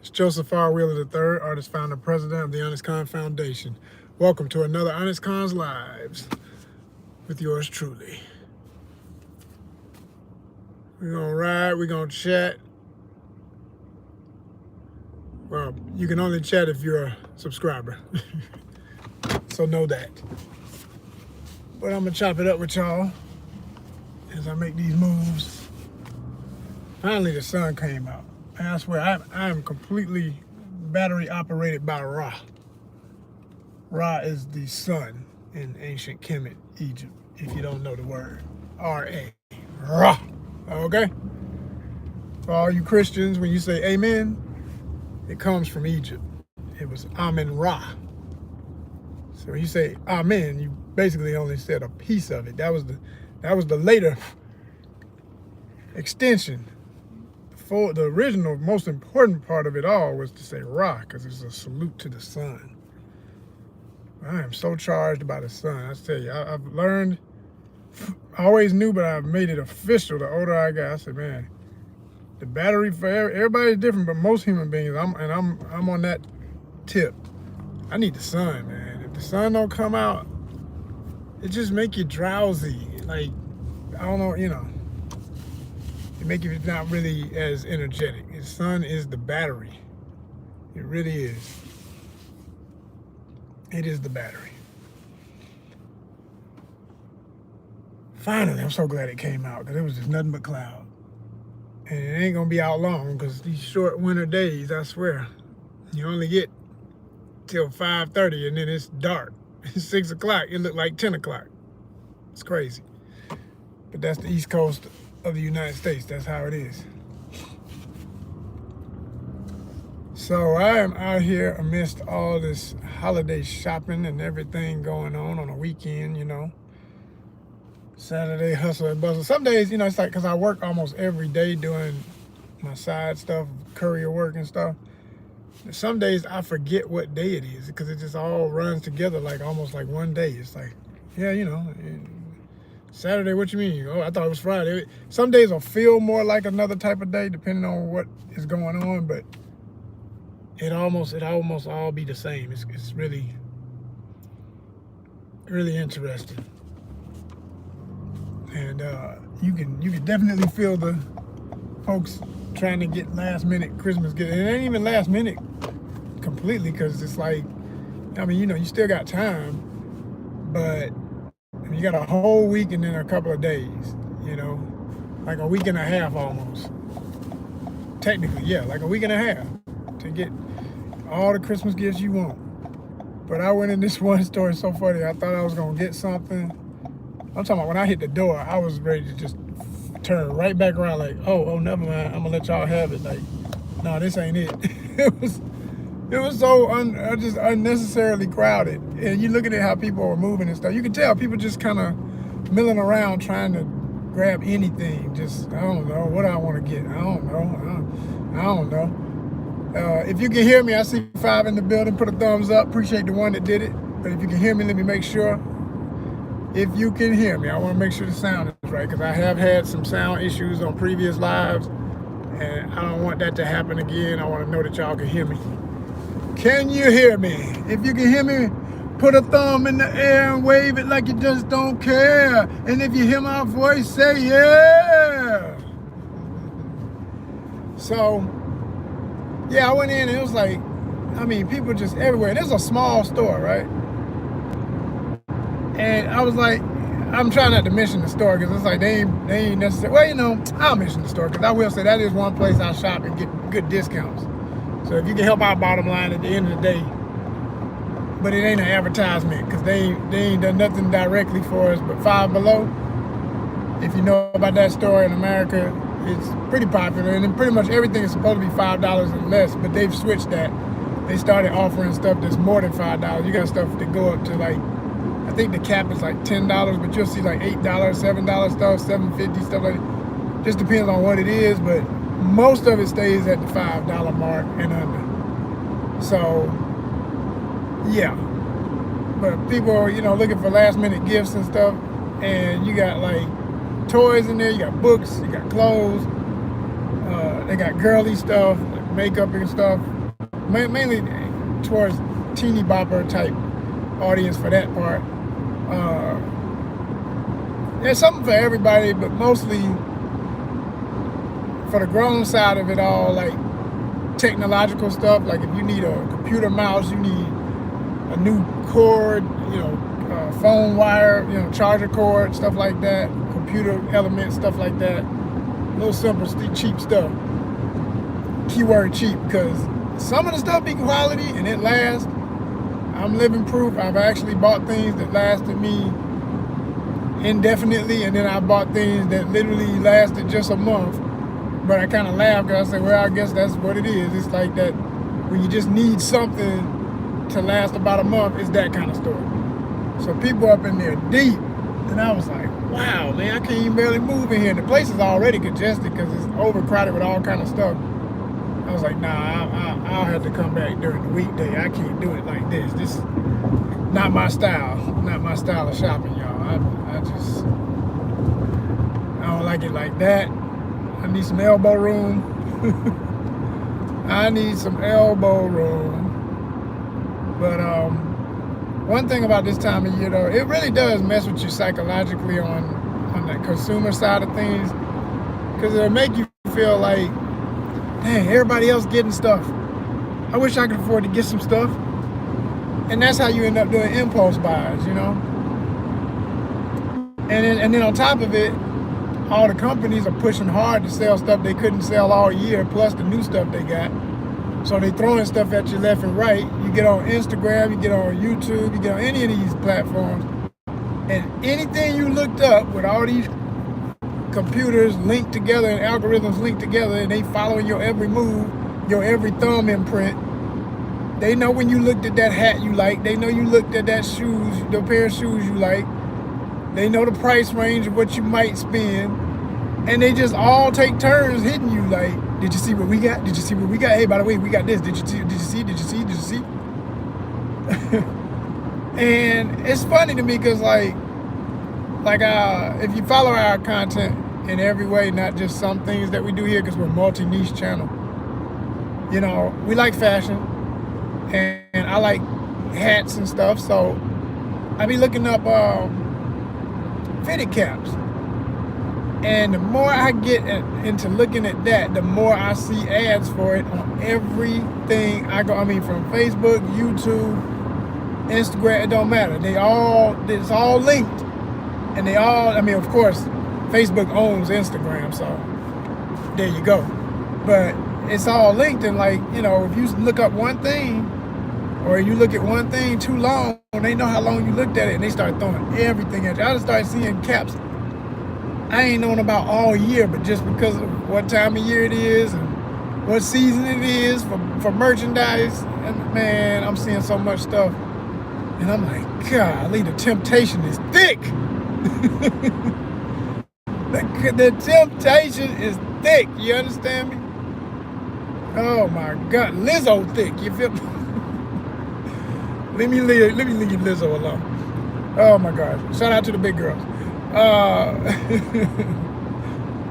It's Joseph R. Wheeler III, artist, founder, president of the ONYXCON Foundation. Welcome to another ONYXCON's Lives with yours truly. We're going to ride, we're going to chat. Well, you can only chat if you're a subscriber. So know that. But I'm going to chop it up with y'all as I make these moves. Finally, the sun came out. And I swear, I am completely battery operated by Ra. Ra is the sun in ancient Kemet, Egypt, if you don't know the word. R-A. Ra. Okay? For all you Christians, when you say amen, it comes from Egypt. It was Amen Ra. So when you say amen, you basically only said a piece of it. That was the later extension. The original, most important part of it all was to say Ra, because it's a salute to the sun. I am so charged by the sun. I tell you, I've learned, I always knew, but I've made it official the older I got. I said, man, the battery for everybody's different, but most human beings, I'm on that tip. I need the sun, man. If the sun don't come out, it just make you drowsy. Like, I don't know, it make you not really as energetic. The sun is the battery. It really is. It is the battery. Finally, I'm so glad it came out, because it was just nothing but cloud. And it ain't gonna be out long, because these short winter days, I swear, you only get till 5:30 and then it's dark. It's 6 o'clock, it looked like 10 o'clock. It's crazy. But that's the East Coast of the United States. That's how it is. So I am out here amidst all this holiday shopping and everything going on a weekend, Saturday hustle and bustle. Some days, it's like, because I work almost every day doing my side stuff, courier work and stuff. Some days I forget what day it is, because it just all runs together like almost like one day. It's like, yeah, Saturday, what you mean? Oh, I thought it was Friday. Some days will feel more like another type of day depending on what is going on, but it almost all be the same. It's really, really interesting. And you can definitely feel the folks trying to get last minute Christmas gifts. And it ain't even last minute completely, because it's like, you still got time, but you got a whole week and then a couple of days, like a week and a half almost. Technically, yeah, like a week and a half to get all the Christmas gifts you want. But I went in this one store, it's so funny. I thought I was gonna get something. I'm talking about when I hit the door, I was ready to just turn right back around like, oh, never mind. I'm gonna let y'all have it. Like, no, this ain't it. It was so just unnecessarily crowded. And you looking at how people are moving and stuff. You can tell people just kind of milling around trying to grab anything. Just, I don't know what I want to get. I don't know. If you can hear me, I see 5 in the building. Put a thumbs up. Appreciate the one that did it. But if you can hear me, let me make sure. If you can hear me, I want to make sure the sound is right, because I have had some sound issues on previous lives, and I don't want that to happen again. I want to know that y'all can hear me. Can you hear me? If you can hear me, put a thumb in the air and wave it like you just don't care. And if you hear my voice, say yeah. So, yeah, I went in and it was like, people just everywhere. This is a small store, right? And I was like, I'm trying not to mention the store, because it's like they ain't necessarily, well, I'll mention the store, because I will say that is one place I shop and get good discounts. So if you can help our bottom line at the end of the day, but it ain't an advertisement, because they ain't done nothing directly for us. But Five Below, if you know about that store in America, it's pretty popular, and then pretty much everything is supposed to be $5 and less, but they've switched that. They started offering stuff that's more than $5. You got stuff that go up to like, I think the cap is like $10, but you'll see like $8, $7 stuff, $7.50, stuff like that. Just depends on what it is, but most of it stays at the $5 mark and under. So, yeah. But people are, looking for last minute gifts and stuff, and you got like toys in there, you got books, you got clothes, they got girly stuff, like makeup and stuff. mainly towards teeny bopper type audience for that part. There's something for everybody, but mostly for the grown side of it all, like technological stuff. Like if you need a computer mouse, you need a new cord, phone wire, charger cord, stuff like that, computer elements, stuff like that. Little simple, cheap stuff. Keyword cheap, because some of the stuff be quality and it lasts. I'm living proof. I've actually bought things that lasted me indefinitely, and then I bought things that literally lasted just a month. But I kind of laugh because I say, well, I guess that's what it is. It's like that when you just need something to last about a month, it's that kind of story. So people up in there deep, and I was like, wow, man, I can't even barely move in here. And the place is already congested because it's overcrowded with all kind of stuff. I was like, nah, I'll have to come back during the weekday. I can't do it like this. This is not my style. Not my style of shopping, y'all. I don't like it like that. I need some elbow room. I need some elbow room. But one thing about this time of year, though, it really does mess with you psychologically on the consumer side of things, because it'll make you feel like, dang, everybody else getting stuff. I wish I could afford to get some stuff. And that's how you end up doing impulse buys, And then on top of it, all the companies are pushing hard to sell stuff they couldn't sell all year, plus the new stuff they got. So they throwing stuff at you left and right. You get on Instagram, you get on YouTube, you get on any of these platforms, and anything you looked up with all these computers linked together and algorithms linked together, and they following your every move, your every thumb imprint. They know when you looked at that hat you like. They know you looked at that the pair of shoes you like. They know the price range of what you might spend, and they just all take turns hitting you like, did you see what we got? Did you see what we got? Hey, by the way, we got this. Did you see? Did you see? Did you see? Did you see? And it's funny to me because if you follow our content in every way, not just some things that we do here, because we're a multi-niche channel. We like fashion, and I like hats and stuff, so I be looking up fitted caps. And the more I get into looking at that, the more I see ads for it on everything I go. I mean, from Facebook, YouTube, Instagram, it don't matter. It's all linked. And of course, Facebook owns Instagram, so there you go. But it's all linked, and if you look up one thing, or you look at one thing too long, they know how long you looked at it, and they start throwing everything at you. I just started seeing caps I ain't known about all year, but just because of what time of year it is and what season it is for merchandise, and man, I'm seeing so much stuff, and I'm like, golly, the temptation is thick. The temptation is thick. You understand me? Oh my God, Lizzo thick. You feel me? Let me leave Lizzo alone. Oh my gosh! Shout out to the big girls.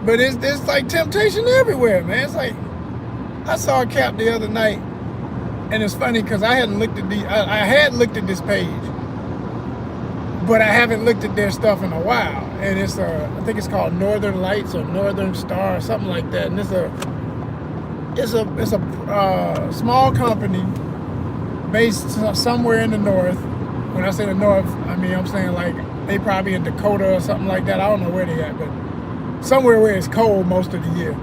But it's like temptation everywhere, man. It's like I saw a cap the other night, and it's funny because I hadn't looked at I had looked at this page, but I haven't looked at their stuff in a while. And it's I think it's called Northern Lights or Northern Star or something like that. And it's a small company based somewhere in the north. When I say the north, I mean I'm saying like they probably in Dakota or something like that. I don't know where they at, but somewhere where it's cold most of the year.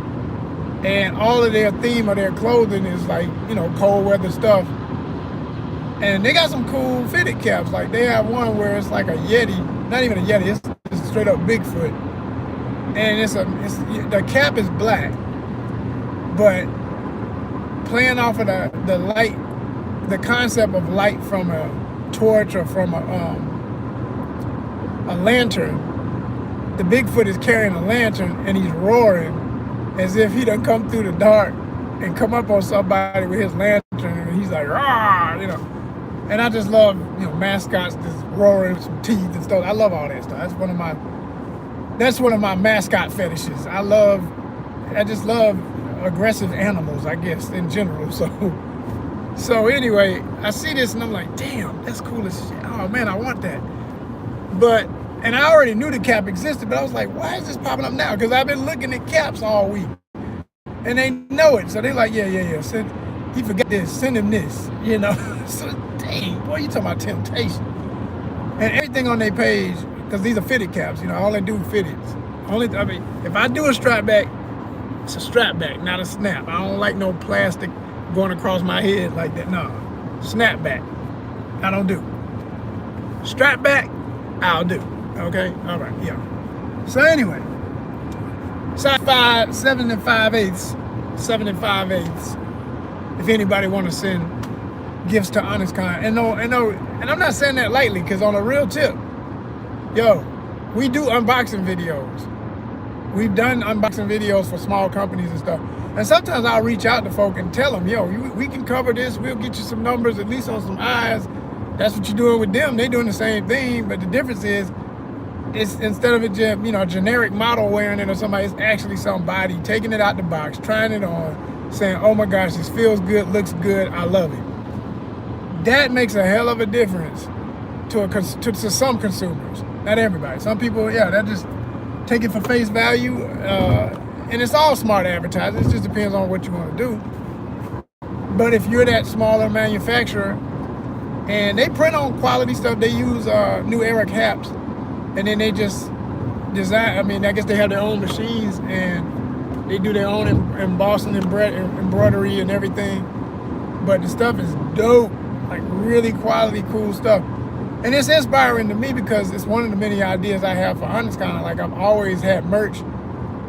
And all of their theme of their clothing is like, cold weather stuff. And they got some cool fitted caps. Like they have one where it's like a Yeti, not even a Yeti, it's straight up Bigfoot. And the cap is black, but playing off of the light, the concept of light from a torch or from a lantern. The Bigfoot is carrying a lantern and he's roaring as if he done come through the dark and come up on somebody with his lantern, and he's like, "Rah!" And I just love, mascots just roaring with some teeth and stuff. I love all that stuff. That's one of my mascot fetishes. I just love aggressive animals, I guess, in general. So So anyway, I see this and I'm like, damn, that's cool as shit. Oh man, I want that. But, and I already knew the cap existed, but I was like, why is this popping up now? Because I've been looking at caps all week. And they know it. So they're like, yeah. He forgot this, send him this, you know. So dang, boy, you talking about temptation. And everything on their page, because these are fitted caps, you know, all they do fitteds. I mean, if I do a strap back, it's a strap back, not a snap. I don't like no plastic going across my head like that. No, snap back, I don't do. Strap back, I'll do. Okay, all right, yeah. So anyway, size 7 5/8, 7 5/8. If anybody want to send gifts to ONYXCON, and I'm not saying that lightly, because on a real tip, yo, we do unboxing videos. We've done unboxing videos for small companies and stuff. And sometimes I'll reach out to folk and tell them, yo, we can cover this. We'll get you some numbers, at least on some eyes. That's what you're doing with them. They're doing the same thing. But the difference is, it's instead of it just, you know, a generic model wearing it or somebody, it's actually somebody taking it out the box, trying it on, saying, oh my gosh, this feels good, looks good, I love it. That makes a hell of a difference to some consumers. Not everybody. Some people, yeah, that just take it for face value, and it's all smart advertising. It just depends on what you want to do. But if you're that smaller manufacturer, and they print on quality stuff, they use New Era caps, and then they just design. I mean, I guess they have their own machines, and they do their own embossing, embroidery, and everything. But the stuff is dope, like really quality, cool stuff. And it's inspiring to me because it's one of the many ideas I have for ONYXCON. Like, I've always had merch,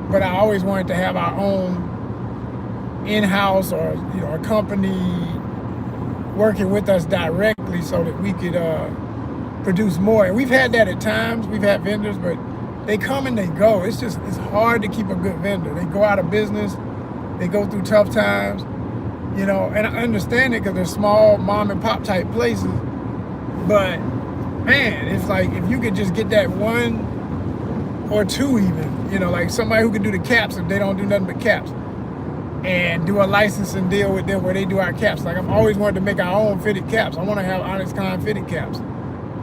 but I always wanted to have our own in-house or, you know, a company working with us directly so that we could produce more. And we've had that at times. We've had vendors, but they come and they go. It's hard to keep a good vendor. They go out of business. They go through tough times, you know, and I understand it because they're small mom and pop type places. But man, it's like if you could just get that one or two even, you know, like somebody who could do the caps if they don't do nothing but caps, and do a licensing deal with them where they do our caps. Like, I've always wanted to make our own fitted caps. I want to have ONYXCON fitted caps,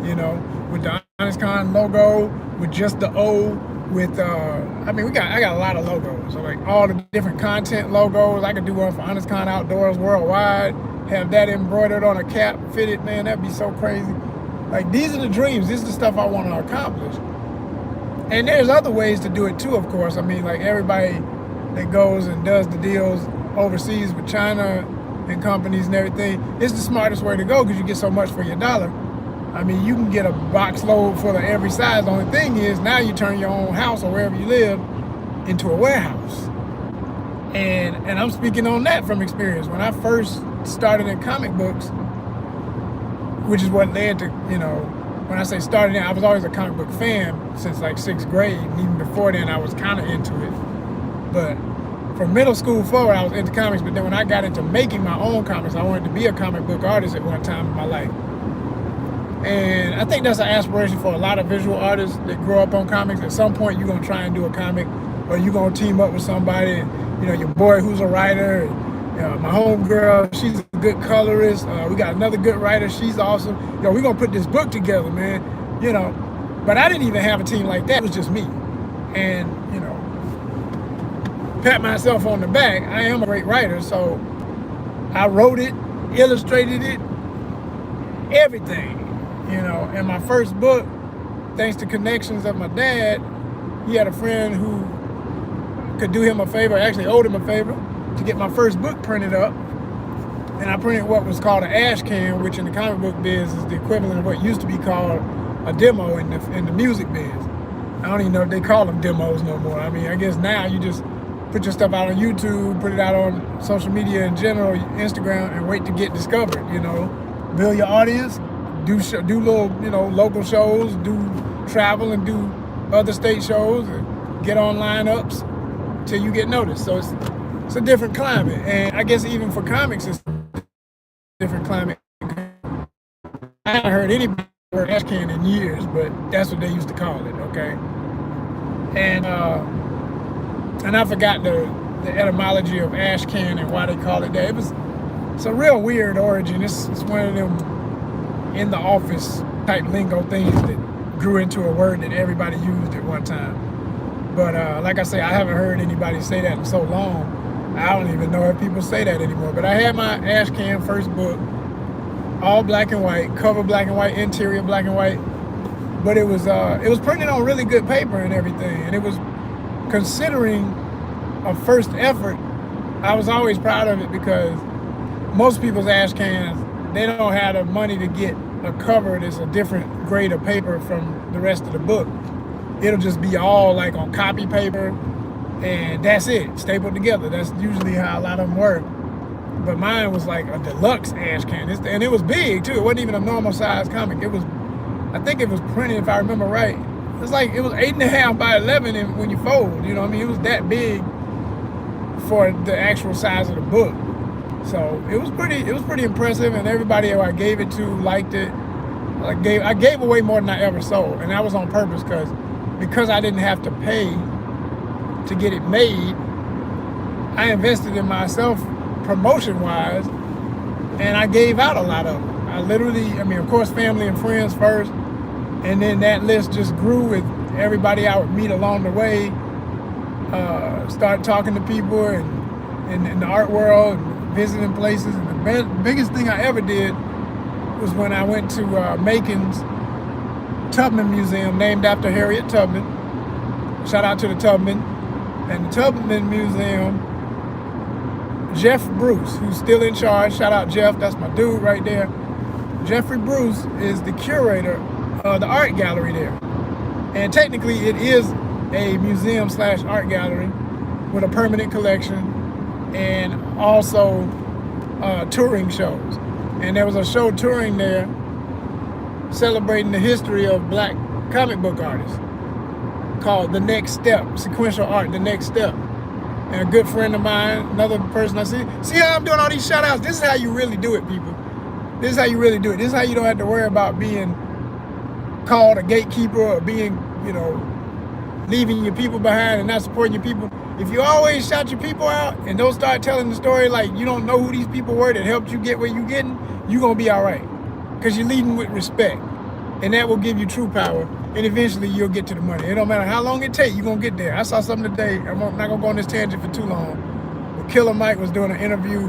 you know, with the ONYXCON logo, with just the O, with I mean, I got a lot of logos. So like all the different content logos. I could do one for ONYXCON Outdoors Worldwide, have that embroidered on a cap, fitted. Man, that'd be so crazy. Like, these are the dreams. This is the stuff I want to accomplish. And there's other ways to do it too, of course. I mean, like, everybody that goes and does the deals overseas with China and companies and everything, it's the smartest way to go because you get so much for your dollar. I mean, you can get a box load full of every size. The only thing is, now you turn your own house or wherever you live into a warehouse. And I'm speaking on that from experience. When I first started in comic books, which is what led to, you know, when I say started in, I was always a comic book fan since like 6th grade. And even before then, I was kind of into it. But from middle school forward, I was into comics. But then when I got into making my own comics, I wanted to be a comic book artist at one time in my life. And I think that's an aspiration for a lot of visual artists that grow up on comics. At some point, you're going to try and do a comic, or you're going to team up with somebody. You know, your boy who's a writer. My homegirl, she's a good colorist. We got another good writer. She's awesome. Yo, we're going to put this book together, man. You know, but I didn't even have a team like that. It was just me. And, you know, pat myself on the back. I am a great writer, so I wrote it, illustrated it, everything. You know, and my first book, thanks to connections of my dad, he had a friend who could do him a favor, actually owed him a favor, to get my first book printed up. And I printed what was called an ash can, which in the comic book biz is the equivalent of what used to be called a demo in the music biz. I don't even know if they call them demos no more. I mean, I guess now you just put your stuff out on YouTube, put it out on social media in general, Instagram, and wait to get discovered, you know. Build your audience, do little, you know, local shows, do travel and do other state shows, and get on lineups till you get noticed. So it's a different climate. And I guess even for comics, it's a different climate. I haven't heard anybody word ash can in years, but that's what they used to call it, okay? And I forgot the etymology of ash can and why they call it that. It was It's a real weird origin. It's one of them in the office type lingo things that grew into a word that everybody used at one time. But like I say, I haven't heard anybody say that in so long. I don't even know if people say that anymore. But I had my Ashcan first book, all black and white, cover black and white, interior black and white. But it was printed on really good paper and everything. And it was, considering a first effort, I was always proud of it, because most people's Ashcans, they don't have the money to get a cover that's a different grade of paper from the rest of the book. It'll just be all like on copy paper, and that's it, stapled together. That's usually how a lot of them work. But mine was like a deluxe Ashcan, and it was big too. It wasn't even a normal size comic. It was, I think it was printed, if I remember right, it was 8.5 by 11 when you fold. You know what I mean? It was that big for the actual size of the book. So it was pretty impressive, and everybody who I gave it to liked it. I gave away more than I ever sold, and that was on purpose, because I didn't have to pay to get it made. I invested in myself promotion-wise, and I gave out a lot of them. Of course, family and friends first, and then that list just grew with everybody I would meet along the way. Start talking to people and in the art world, and visiting places. And the biggest thing I ever did was when I went to Macon's Tubman Museum, named after Harriet Tubman. Shout out to the Tubman. And the Tubman Museum, Jeff Bruce, who's still in charge. Shout out Jeff, that's my dude right there. Jeffrey Bruce is the curator of the art gallery there. And technically it is a museum/art gallery with a permanent collection, and also touring shows. And there was a show touring there celebrating the history of black comic book artists called The Next Step, sequential art, The Next Step. And a good friend of mine, another person I see how I'm doing all these shout outs? This is how you really do it, people. This is how you really do it. This is how you don't have to worry about being called a gatekeeper or being, leaving your people behind and not supporting your people. If you always shout your people out and don't start telling the story like you don't know who these people were that helped you get where you're getting, you're going to be all right. Because you're leading with respect. And that will give you true power. And eventually you'll get to the money. It don't matter how long it takes, you're going to get there. I saw something today. I'm not going to go on this tangent for too long. But Killer Mike was doing an interview.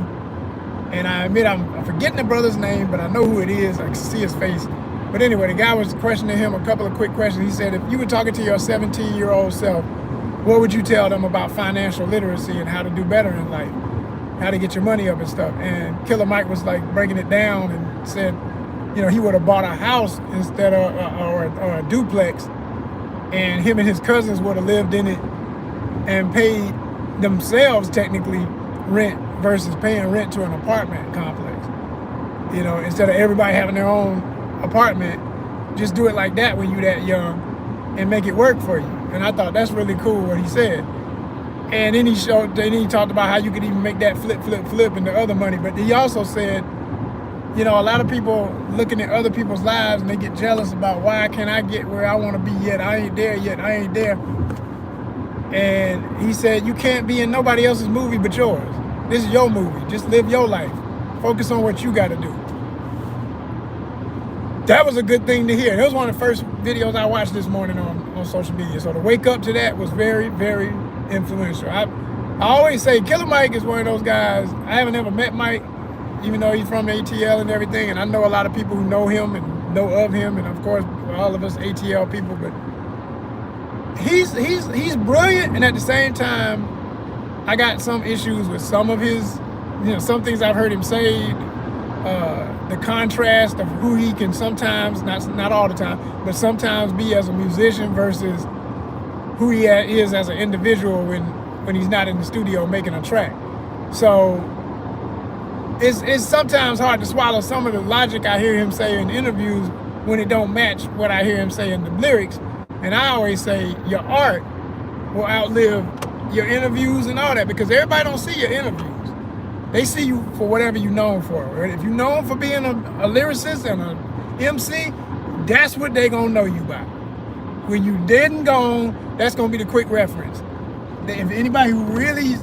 And I admit I'm forgetting the brother's name, but I know who it is. I can see his face. But anyway, the guy was questioning him a couple of quick questions. He said, if you were talking to your 17-year-old self, what would you tell them about financial literacy and how to do better in life? How to get your money up and stuff. And Killer Mike was like breaking it down and said, he would have bought a house instead of or a duplex, and him and his cousins would have lived in it and paid themselves technically rent versus paying rent to an apartment complex. Instead of everybody having their own apartment, just do it like that when you're that young and make it work for you. And I thought that's really cool what he said. And then he talked about how you could even make that flip into other money. But he also said, a lot of people looking at other people's lives and they get jealous about why can't I get where I want to be yet? I ain't there yet. I ain't there. And he said, you can't be in nobody else's movie but yours. This is your movie. Just live your life. Focus on what you got to do. That was a good thing to hear. It was one of the first videos I watched this morning on social media. So to wake up to that was very, very influential. I always say Killer Mike is one of those guys. I haven't ever met Mike, even though he's from ATL and everything. And I know a lot of people who know him and know of him. And of course, all of us ATL people. But he's brilliant. And at the same time, I got some issues with some of his, some things I've heard him say. The contrast of who he can sometimes, not all the time, but sometimes be as a musician versus who he is as an individual when he's not in the studio making a track. So it's sometimes hard to swallow some of the logic I hear him say in interviews when it don't match what I hear him say in the lyrics. And I always say your art will outlive your interviews and all that, because everybody don't see your interviews. They see you for whatever you're known for. Right? If you're known for being a lyricist and an MC, that's what they gonna know you by. When you dead and gone, that's gonna be the quick reference. If anybody who really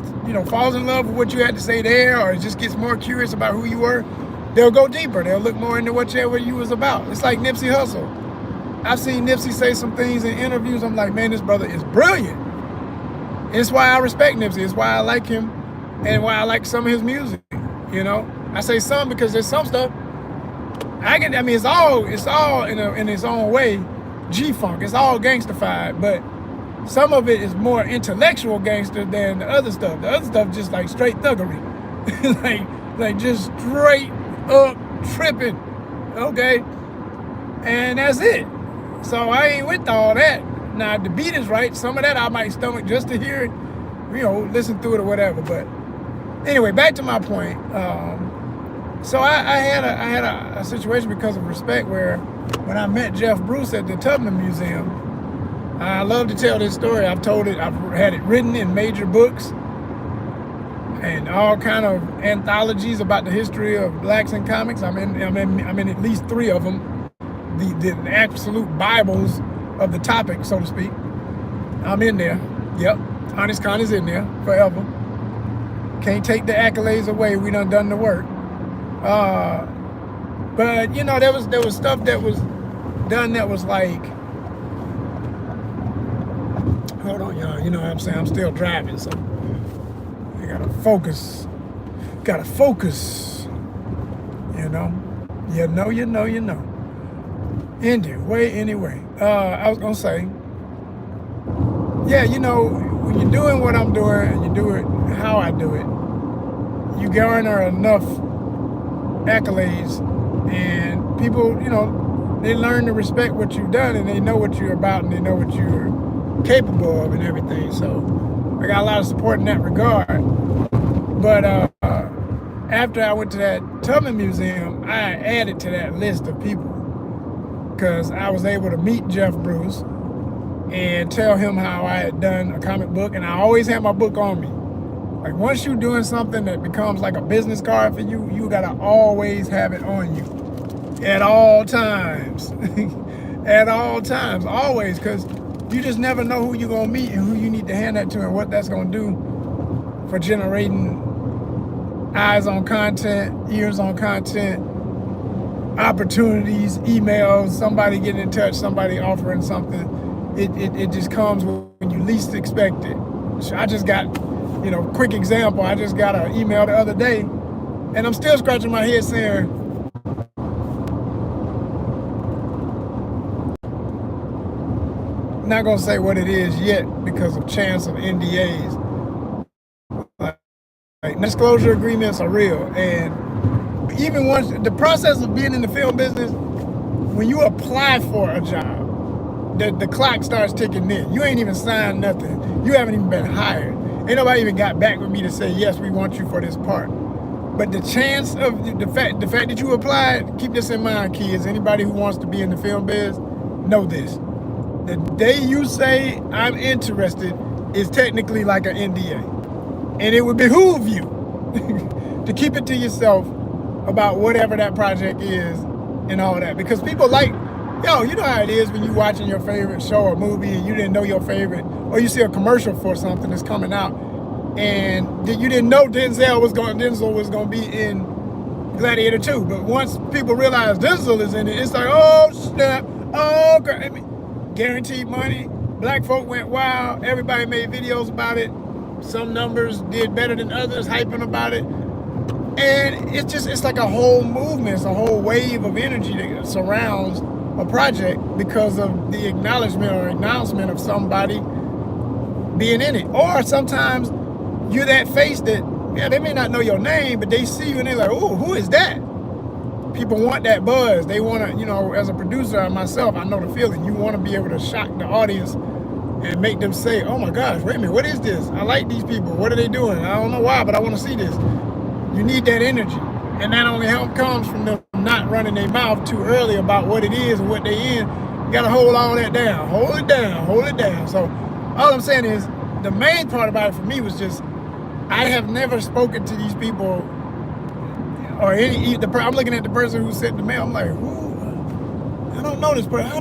falls in love with what you had to say there, or just gets more curious about who you were, they'll go deeper. They'll look more into whatever you was about. It's like Nipsey Hussle. I've seen Nipsey say some things in interviews. I'm like, man, this brother is brilliant. And it's why I respect Nipsey. It's why I like him, and why I like some of his music. I say some because there's some stuff it's all in its own way, G-funk. It's all gangstified, but some of it is more intellectual gangster than the other stuff. The other stuff just like straight thuggery, like just straight up tripping, okay? And that's it. So I ain't with all that. Now the beat is right. Some of that I might stomach just to hear it, listen through it or whatever. But anyway, back to my point. So I had a situation because of respect where when I met Jeff Bruce at the Tubman Museum, I love to tell this story. I've told it. I've had it written in major books and all kind of anthologies about the history of blacks in comics. I'm in at least 3 of them. The absolute Bibles of the topic, so to speak. I'm in there. Yep. ONYXCON is in there forever. Can't take the accolades away. We done the work. But there was stuff that was done that was like, hold on, y'all. You know what I'm saying? I'm still driving, so I gotta focus. Gotta focus. You know. Anyway. I was gonna say, yeah, when you're doing what I'm doing and you do it how I do it, you garner enough accolades, and people, they learn to respect what you've done, and they know what you're about, and they know what you're capable of and everything. So I got a lot of support in that regard. But after I went to that Tubman Museum, I added to that list of people because I was able to meet Jeff Bruce and tell him how I had done a comic book, and I always had my book on me. Like, once you're doing something that becomes like a business card for you, you gotta always have it on you at all times. At all times, always, because you just never know who you're gonna meet and who you need to hand that to and what that's gonna do for generating eyes on content, ears on content, opportunities, emails, somebody getting in touch, somebody offering something. It just comes when you least expect it. I just got, quick example, I just got an email the other day, and I'm still scratching my head saying, not gonna say what it is yet because of chance of NDAs. Like disclosure agreements are real, and even once the process of being in the film business, when you apply for a job, the clock starts ticking in. You ain't even signed nothing. You haven't even been hired. Ain't nobody even got back with me to say, yes, we want you for this part. But the chance of the fact that you applied, keep this in mind, kids. Anybody who wants to be in the film biz, know this. The day you say, I'm interested, is technically like an NDA. And it would behoove you to keep it to yourself about whatever that project is and all that. Because people like, you know how it is when you watching your favorite show or movie and you didn't know your favorite, or you see a commercial for something that's coming out and you didn't know Denzel was going to be in Gladiator 2. But once people realize Denzel is in it, it's like, oh snap, oh God. I mean, guaranteed money. Black folk went wild. Everybody made videos about it. Some numbers did better than others, hyping about it. And it's like a whole movement, it's a whole wave of energy that surrounds a project because of the acknowledgement or announcement of somebody being in it. Or sometimes you're that face that, they may not know your name, but they see you and they're like, oh, who is that? People want that buzz. They want to, as a producer or myself, I know the feeling. You want to be able to shock the audience and make them say, oh my gosh, wait a minute, what is this? I like these people. What are they doing? I don't know why, but I want to see this. You need that energy. And that only help comes from them not running their mouth too early about what it is and what they in. You got to hold all that down. Hold it down. So all I'm saying is the main part about it for me was just, I have never spoken to these people or I'm looking at the person who sent the mail. I'm like, ooh, I don't know this person.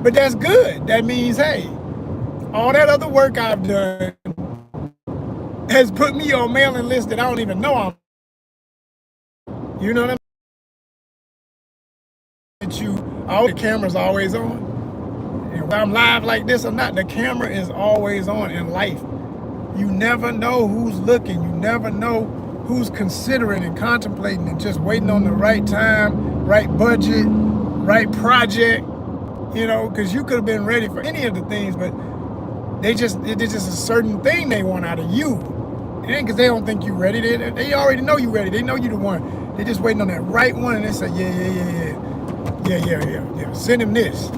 But that's good. That means, hey, all that other work I've done has put me on mailing lists that I don't even know I'm. You know what I mean? All the camera's always on. And whether I'm live like this or not, the camera is always on in life. You never know who's looking. You never know who's considering and contemplating and just waiting on the right time, right budget, right project, you know, because you could have been ready for any of the things, but it's just a certain thing they want out of you. It ain't because they don't think you ready. They already know you ready. They know you the one. They're just waiting on that right one, and they say, yeah. Send him this,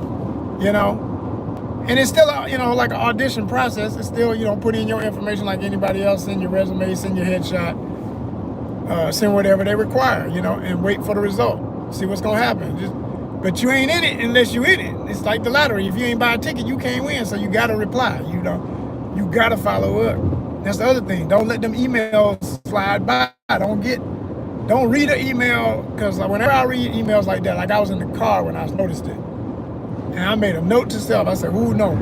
you know. And it's still, you know, like an audition process. It's still, you know, put in your information like anybody else, send your resume, send your headshot, send whatever they require, you know, and wait for the result. See what's gonna happen. But you ain't in it unless you in it. It's like the lottery. If you ain't buy a ticket, you can't win. So you gotta reply, you know. You gotta follow up. That's the other thing. Don't let them emails slide by. Don't read an email, because whenever I read emails like that, like I was in the car when I noticed it, and I made a note to self. I said, ooh, no.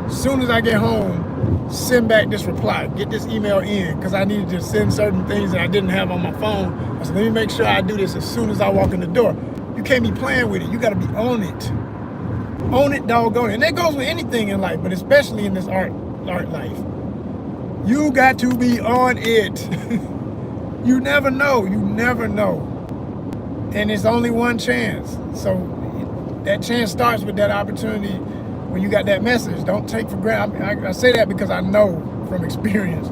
As soon as I get home, send back this reply. Get this email in, because I needed to send certain things that I didn't have on my phone. I said, let me make sure I do this as soon as I walk in the door. You can't be playing with it. You got to be on it. Own it, doggone it. And that goes with anything in life, but especially in this art life. You got to be on it. You never know. You never know. And it's only one chance. So that chance starts with that opportunity when you got that message. Don't take for granted. I say that because I know from experience.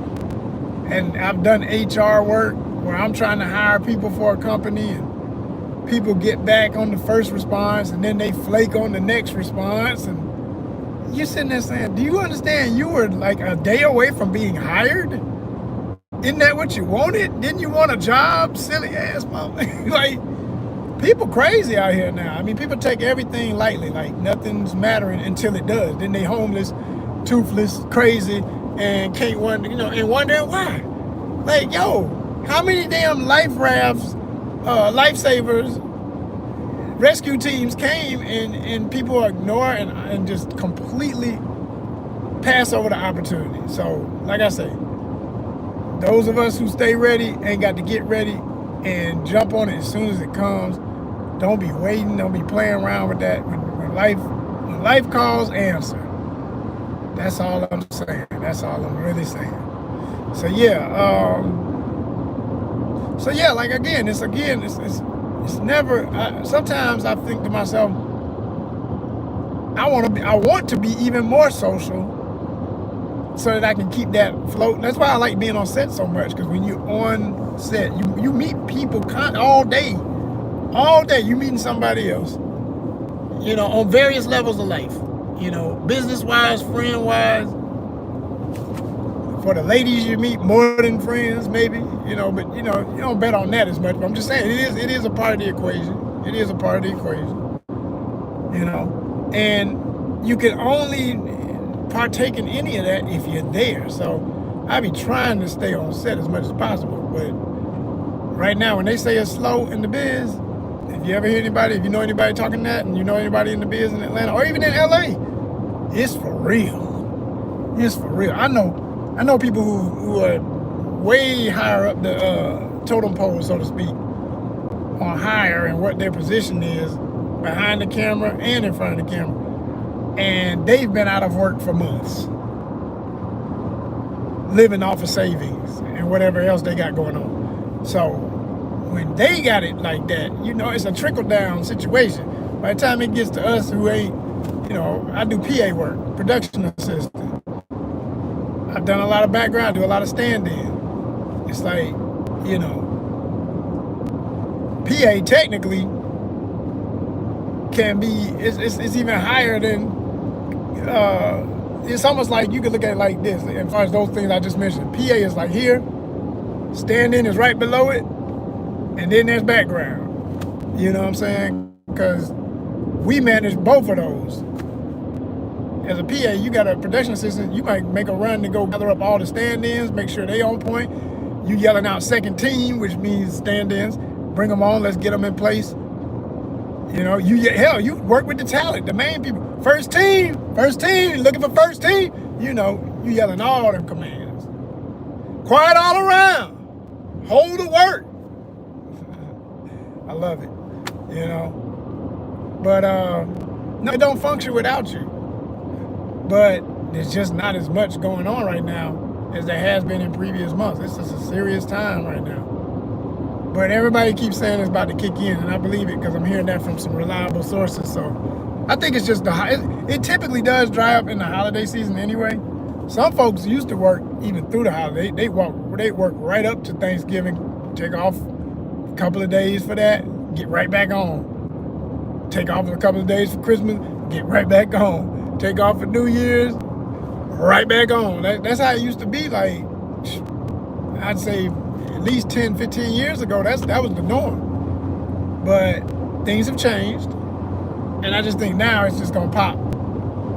And I've done HR work where I'm trying to hire people for a company, and people get back on the first response and then they flake on the next response. And you're sitting there saying, do you understand you were like a day away from being hired? Isn't that what you wanted? Didn't you want a job? Silly ass mom. Like, people crazy out here now. I mean, people take everything lightly, like nothing's mattering until it does. Then they homeless, toothless, crazy, and can't wonder, you know, and wondering why. Like, yo, how many damn life rafts, lifesavers, rescue teams came and people ignore and just completely pass over the opportunity. So, like I say, those of us who stay ready ain't got to get ready and jump on it as soon as it comes. Don't be waiting. Don't be playing around with that. When life calls, answer. That's all I'm saying. That's all I'm really saying. So yeah. Like again, it's never. Sometimes I think to myself, I want to be even more social, so that I can keep that float. That's why I like being on set so much, because when you're on set, you meet people all day. All day you meeting somebody else, you know, on various levels of life, you know, business-wise, friend-wise. For the ladies, you meet more than friends, maybe, you know, but, you know, you don't bet on that as much. But I'm just saying, it is a part of the equation. It is a part of the equation, you know, and you can only partake in any of that if you're there. So I be trying to stay on set as much as possible, but right now when they say it's slow in the biz, if you ever hear anybody, if you know anybody talking that, and you know anybody in the biz in Atlanta or even in LA, it's for real. It's for real. I know people who are way higher up the totem pole, so to speak, on higher and what their position is behind the camera and in front of the camera. And they've been out of work for months, living off of savings and whatever else they got going on. So when they got it like that, you know, it's a trickle-down situation. By the time it gets to us who ain't, you know, I do PA work, production assistant. I've done a lot of background, do a lot of stand-in. It's like, you know, PA technically can be, it's even higher than, it's almost like you could look at it like this. As far as those things I just mentioned, PA is like here, stand-in is right below it, and then there's background. You know what I'm saying? Because we manage both of those. As a PA, you got a production assistant, you might make a run to go gather up all the stand-ins, make sure they on point. You yelling out second team, which means stand-ins. Bring them on, let's get them in place. You know, you work with the talent, the main people. First team, looking for first team. You know, you yelling all them commands. quiet all around. Hold the work. I love it, you know. But no, it don't function without you. But there's just not as much going on right now as there has been in previous months. This is a serious time right now. But everybody keeps saying it's about to kick in, and I believe it because I'm hearing that from some reliable sources. So I think it's just it typically does dry up in the holiday season anyway. Some folks used to work even through the holiday. They work right up to Thanksgiving, take off a couple of days for that, get right back on. Take off a couple of days for Christmas, get right back on. Take off for New Year's, right back on. That's how it used to be. Like, I'd say at least 10, 15 years ago, that was the norm. But things have changed, and I just think now it's just gonna pop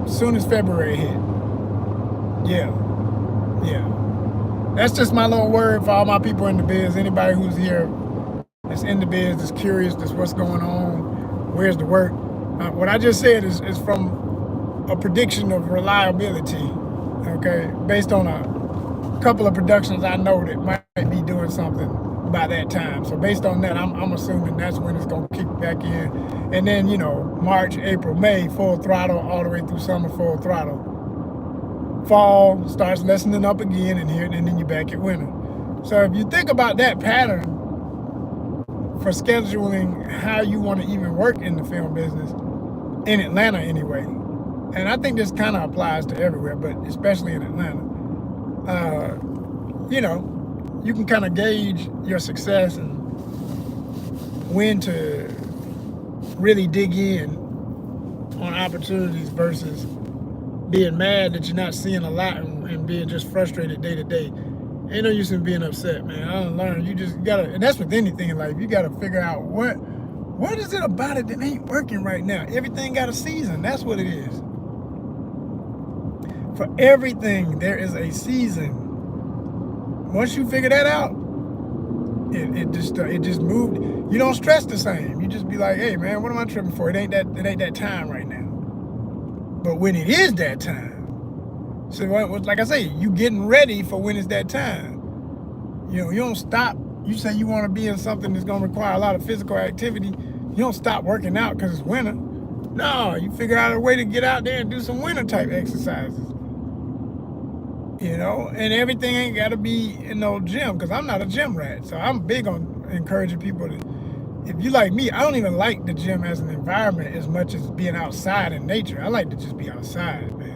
as soon as February hit. Yeah. That's just my little word for all my people in the biz. Anybody who's here that's in the biz, that's curious, that's what's going on, where's the work. What I just said is from a prediction of reliability, okay, based on a couple of productions I know that might be doing something by that time. So based on that, I'm assuming that's when it's gonna kick back in. And then, you know, March, April, May, full throttle, all the way through summer, full throttle. Fall starts lessening up again, and then you're back at winter. So if you think about that pattern for scheduling how you want to even work in the film business, in Atlanta anyway, and I think this kind of applies to everywhere, but especially in Atlanta, you know, you can kind of gauge your success and when to really dig in on opportunities versus being mad that you're not seeing a lot and being just frustrated day to day. Ain't no use in being upset, man. I don't learn. You gotta, and that's with anything in life. You gotta figure out what is it about it that ain't working right now. Everything got a season. That's what it is. For everything, there is a season. Once you figure that out, it just moved. You don't stress the same. You just be like, hey man, what am I tripping for? It ain't that time right now. But when it is that time, so like I say, you getting ready for when it's that time. You know, you don't stop. You say you want to be in something that's going to require a lot of physical activity. You don't stop working out because it's winter. No, you figure out a way to get out there and do some winter type exercises. You know, and everything ain't got to be in no gym, because I'm not a gym rat. So I'm big on encouraging people to, if you like me, I don't even like the gym as an environment as much as being outside in nature. I like to just be outside, man.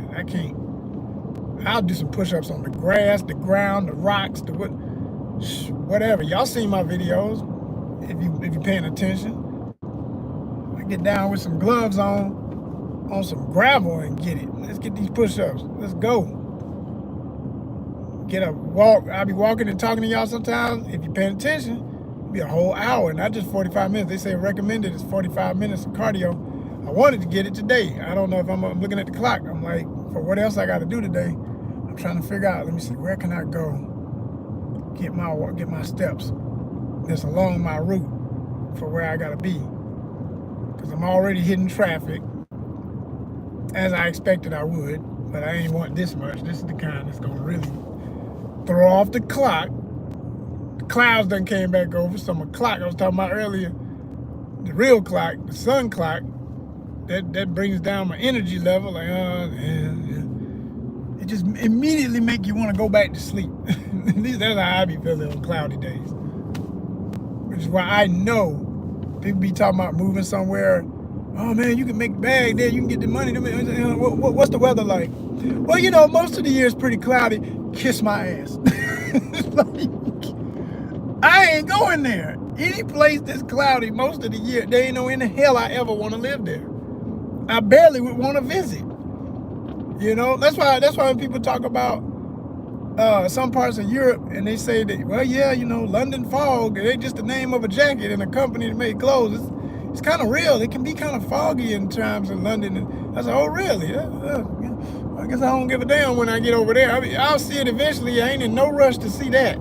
I'll do some push-ups on the grass, the ground, the rocks, the whatever. Y'all seen my videos if you're paying attention. I get down with some gloves on some gravel and get it. Let's get these push-ups. Let's go. Get a walk. I'll be walking and talking to y'all sometimes. If you're paying attention, it'll be a whole hour, not just 45 minutes. They say recommended is 45 minutes of cardio. I wanted to get it today. I don't know if I'm looking at the clock. I'm like, for what else I got to do today? I'm trying to figure out. Let me see, where can I go? Get my steps that's along my route for where I got to be. Because I'm already hitting traffic, as I expected I would. But I ain't want this much. This is the kind that's going to really throw off the clock. The clouds done came back over. So my clock I was talking about earlier, the real clock, the sun clock, that brings down my energy level. Like, it just immediately make you want to go back to sleep. At least that's how I be feeling on cloudy days. Which is why I know people be talking about moving somewhere. Oh man, you can make the bag there. You can get the money. What's the weather like? Well, you know, most of the year is pretty cloudy. Kiss my ass. Like, I ain't going there. Any place that's cloudy most of the year, there ain't no in the hell I ever want to live there. I barely would want to visit. You know, that's why when people talk about some parts of Europe and they say that, well, yeah, you know, London fog, it ain't just the name of a jacket and a company that made clothes. It's kind of real. It can be kind of foggy in times in London. And I said, oh, really? I guess I don't give a damn when I get over there. I mean, I'll see it eventually. I ain't in no rush to see that.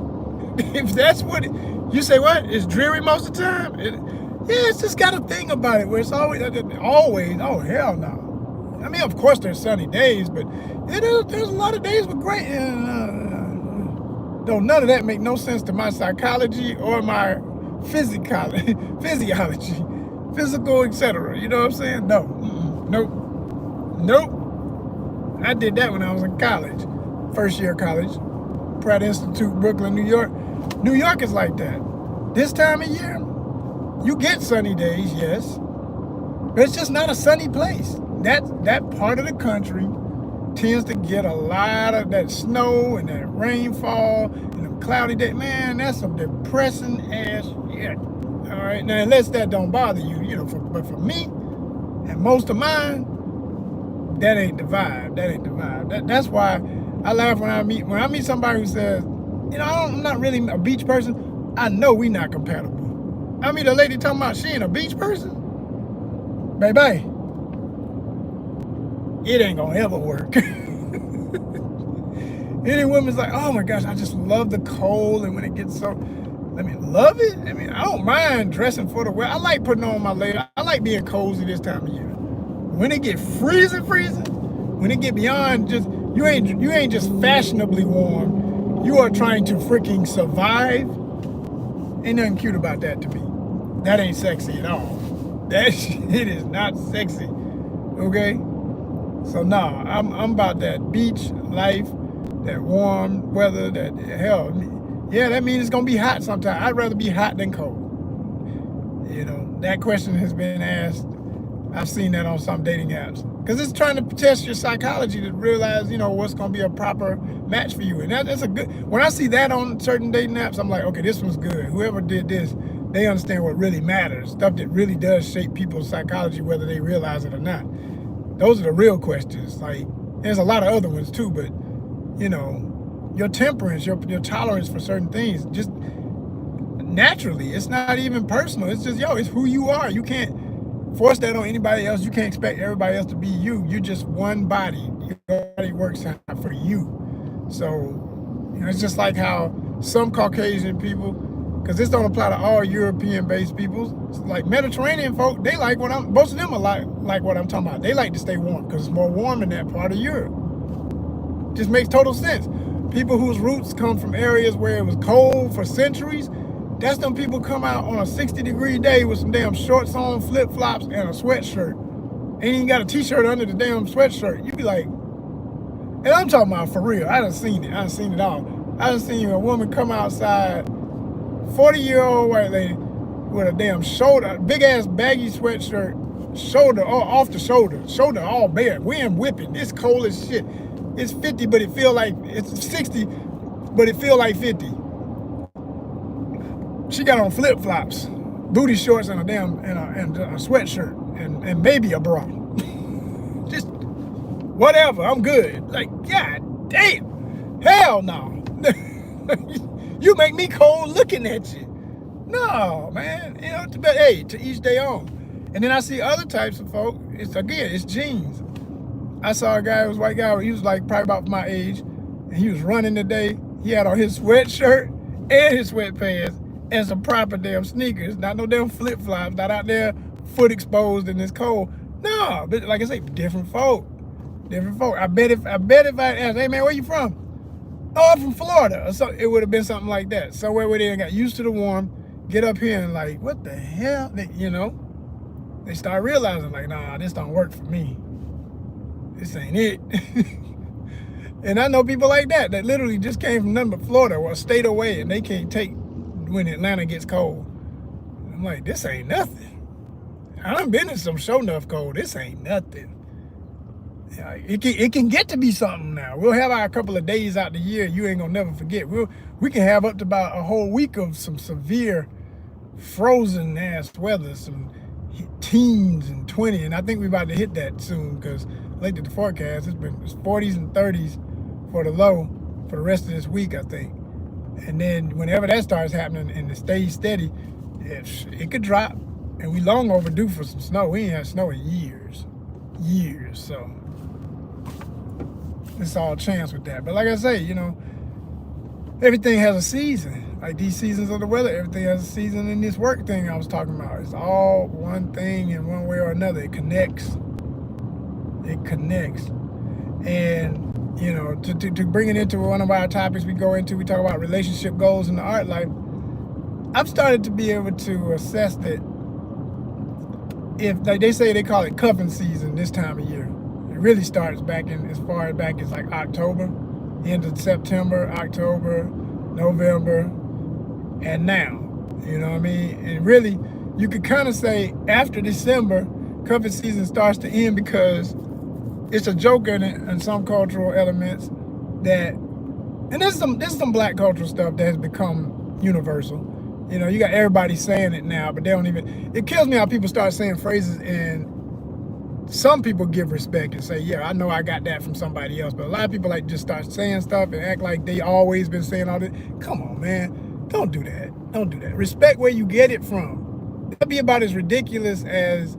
If that's what you say, what? It's dreary most of the time? Yeah, it's just got a thing about it where it's always, oh, hell no. I mean, of course, there's sunny days, but there's a lot of days with great. Though none of that make no sense to my psychology or my physiology, physical, etc. You know what I'm saying? No. Nope. Nope. I did that when I was in college. First year of college. Pratt Institute, Brooklyn, New York. New York is like that. This time of year, you get sunny days, yes. But it's just not a sunny place. That part of the country tends to get a lot of that snow and that rainfall and them cloudy days. Man, that's some depressing ass shit. All right, now unless that don't bother you, you know. But for me and most of mine, that ain't the vibe. That ain't the vibe. That's why I laugh when I meet somebody who says, you know, I'm not really a beach person. I know we not compatible. I meet a lady talking about she ain't a beach person. Baby, it ain't gonna ever work. Any woman's like, oh my gosh, I just love the cold, and when it gets so, I mean, love it. I mean, I don't mind dressing for the weather. I like putting on my layer. I like being cozy this time of year. When it get freezing, when it get beyond just, you ain't just fashionably warm. You are trying to freaking survive. Ain't nothing cute about that to me. That ain't sexy at all. That shit is not sexy. Okay? So nah, I'm about that beach life, that warm weather, that hell. Yeah, that means it's gonna be hot sometime. I'd rather be hot than cold. You know, that question has been asked. I've seen that on some dating apps. Because it's trying to test your psychology to realize, you know, what's gonna be a proper match for you. And that's a good, when I see that on certain dating apps, I'm like, okay, this one's good. Whoever did this, they understand what really matters. Stuff that really does shape people's psychology, whether they realize it or not. Those are the real questions. Like, there's a lot of other ones too, but you know, your temperance, your tolerance for certain things, just naturally, it's not even personal. It's just, it's who you are. You can't force that on anybody else. You can't expect everybody else to be you. You're just one body. Your body works out for you. So, you know, it's just like how some Caucasian people, because this don't apply to all European-based people, like Mediterranean folk, they like most of them are like what I'm talking about. They like to stay warm because it's more warm in that part of Europe. Just makes total sense. People whose roots come from areas where it was cold for centuries, that's them people come out on a 60-degree day with some damn shorts on, flip-flops, and a sweatshirt. Ain't even got a t-shirt under the damn sweatshirt. You be like, and I'm talking about for real. I done seen it. I done seen it all. I done seen a woman come outside, 40-year-old white lady with a damn big-ass baggy sweatshirt, shoulder, off the shoulder all bare, wind whipping. It's cold as shit. It's 50, but it feel like, it's 60, but it feel like 50. She got on flip-flops, booty shorts, and a sweatshirt, and maybe a bra. Just whatever, I'm good. Like, god damn, hell no. You make me cold looking at you. No, man, you know, but hey, to each their own. And then I see other types of folk, it's jeans. I saw a guy, it was a white guy, he was like probably about my age, and he was running today. He had on his sweatshirt and his sweatpants and some proper damn sneakers, not no damn flip-flops, not out there foot exposed in this cold. No, but like I say, different folk. I bet if I asked, hey man, where you from? Oh, I'm from Florida. Or so, it would have been something like that. Somewhere where they got used to the warm, get up here and like, what the hell? You know, they start realizing like, nah, this don't work for me. This ain't it. And I know people like that literally just came from nothing but Florida or a state away, and they can't take when Atlanta gets cold. I'm like, this ain't nothing. I done been in some show enough cold. This ain't nothing. It can get to be something now. We'll have our couple of days out the year you ain't gonna never forget. We can have up to about a whole week of some severe frozen ass weather, some teens and 20, and I think we're about to hit that soon because looked at the forecast, it's 40s and 30s for the low for the rest of this week, I think. And then whenever that starts happening and it stays steady, it could drop. And we long overdue for some snow. We ain't had snow in years. So it's all chance with that. But like I say, you know, everything has a season. Like these seasons of the weather, everything has a season in this work thing I was talking about. It's all one thing in one way or another. It connects. And you know, to bring it into one of our topics we talk about relationship goals in the art life. I've started to be able to assess that if, like they say, they call it cuffing season this time of year. It really starts back in as far back as like October, end of September, October, November, and now. You know what I mean? And really, you could kind of say after December, cuffing season starts to end because it's a joke in it and some cultural elements that, and there's some black cultural stuff that has become universal. You know, you got everybody saying it now, but they don't even, it kills me how people start saying phrases and some people give respect and say, yeah, I know I got that from somebody else, but a lot of people like just start saying stuff and act like they always been saying all this. Come on, man, don't do that. Don't do that. Respect where you get it from. It'll be about as ridiculous as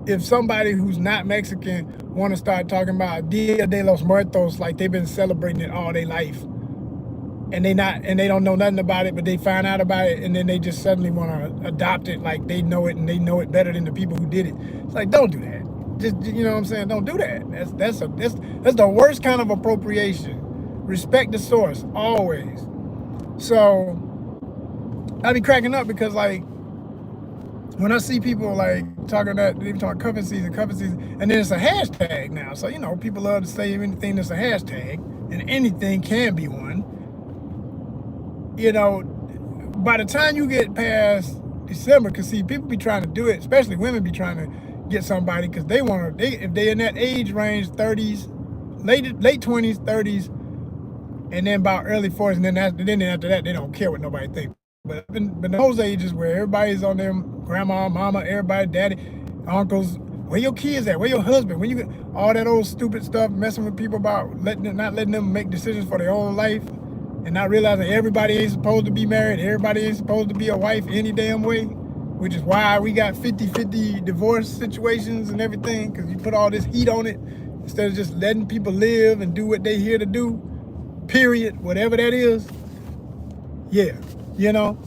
if somebody who's not Mexican want to start talking about Dia de los Muertos like they've been celebrating it all their life. And they don't know nothing about it, but they find out about it, and then they just suddenly want to adopt it like they know it, and they know it better than the people who did it. It's like, don't do that. Just, you know what I'm saying? Don't do that. That's the worst kind of appropriation. Respect the source always. So I be cracking up because like when I see people like talking that they talk cuffing season, and then it's a hashtag now. So you know people love to say anything that's a hashtag, and anything can be one. You know, by the time you get past December, because see, people be trying to do it, especially women be trying to get somebody because they want to, if they in that age range, 30s, late 20s, 30s, and then about early 40s, and then after that, they don't care what nobody thinks. But in those ages where everybody's on them, grandma, mama, everybody, daddy, uncles, where your kids at, where your husband, when you get all that old stupid stuff, messing with people about not letting them make decisions for their own life, and not realizing everybody ain't supposed to be married, everybody ain't supposed to be a wife any damn way, which is why we got 50-50 divorce situations and everything, because you put all this heat on it instead of just letting people live and do what they here to do, period, whatever that is. Yeah, you know.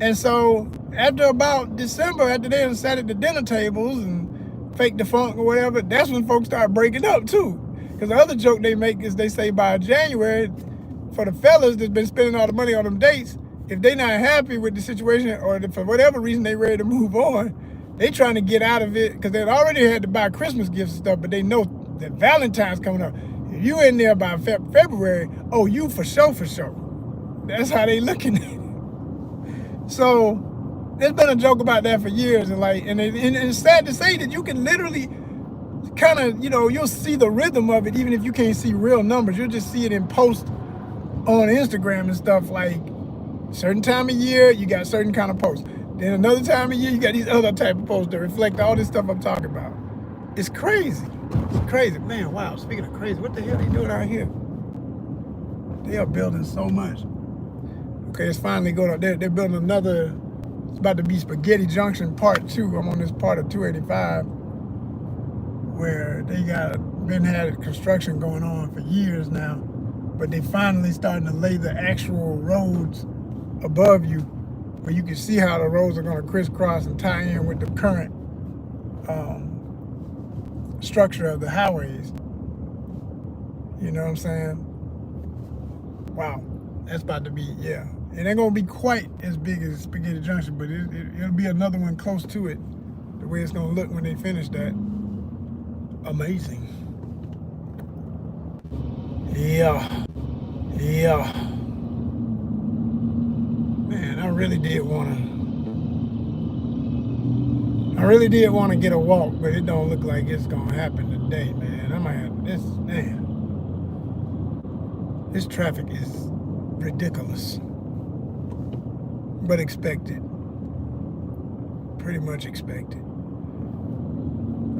And so after about December, after they done sat at the dinner tables and faked the funk or whatever, that's when folks start breaking up too. Because the other joke they make is they say by January, for the fellas that's been spending all the money on them dates, if they not happy with the situation or for whatever reason they ready to move on, they trying to get out of it because they already had to buy Christmas gifts and stuff, but they know that Valentine's coming up. If you in there by February, oh, you for sure. That's how they looking at it. So there's been a joke about that for years, and it's sad to say that you can literally kind of, you know, you'll see the rhythm of it even if you can't see real numbers. You'll just see it in posts on Instagram and stuff, like certain time of year you got certain kind of posts, then another time of year you got these other type of posts that reflect all this stuff I'm talking about. It's crazy. It's crazy, man. Wow, speaking of crazy, what the hell are they doing out here? They are building so much. Okay, it's finally going up. They're building another. It's about to be Spaghetti Junction Part 2. I'm on this part of 285 where they had construction going on for years now, but they finally starting to lay the actual roads above you where you can see how the roads are going to crisscross and tie in with the current structure of the highways. You know what I'm saying? Wow, that's about to be, yeah. It ain't gonna be quite as big as Spaghetti Junction, but it'll be another one close to it. The way it's gonna look when they finish that. Amazing. Yeah. Man, I really did want to get a walk, but it don't look like it's gonna happen today, man. I might have this traffic is ridiculous, but expected. Pretty much expected.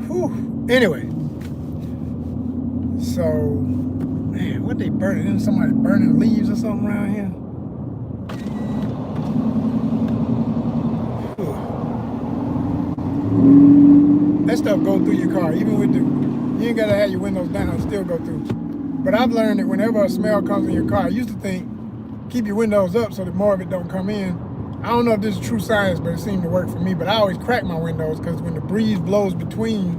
Whew. Anyway, so man, what they burning? Isn't somebody burning leaves or something around here? That stuff go through your car, even with you ain't gotta have your windows down, it still go through. But I've learned that whenever a smell comes in your car, I used to think, keep your windows up so that more of it don't come in. I don't know if this is true science, but it seemed to work for me. But I always crack my windows because when the breeze blows between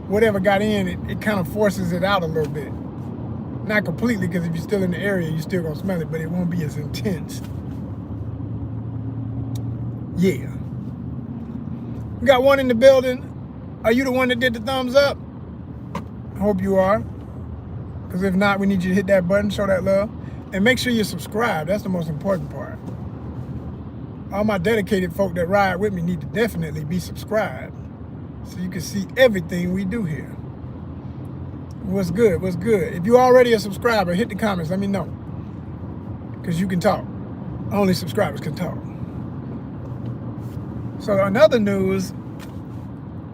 whatever got in, it kind of forces it out a little bit. Not completely, because if you're still in the area, you're still gonna smell it, but it won't be as intense. Yeah. We got one in the building. Are you the one that did the thumbs up? I hope you are. Because if not, we need you to hit that button, show that love. And make sure you're subscribed. That's the most important part. All my dedicated folk that ride with me need to definitely be subscribed, so you can see everything we do here. What's good? What's good? If you're already a subscriber, hit the comments. Let me know. Because you can talk. Only subscribers can talk. So another news,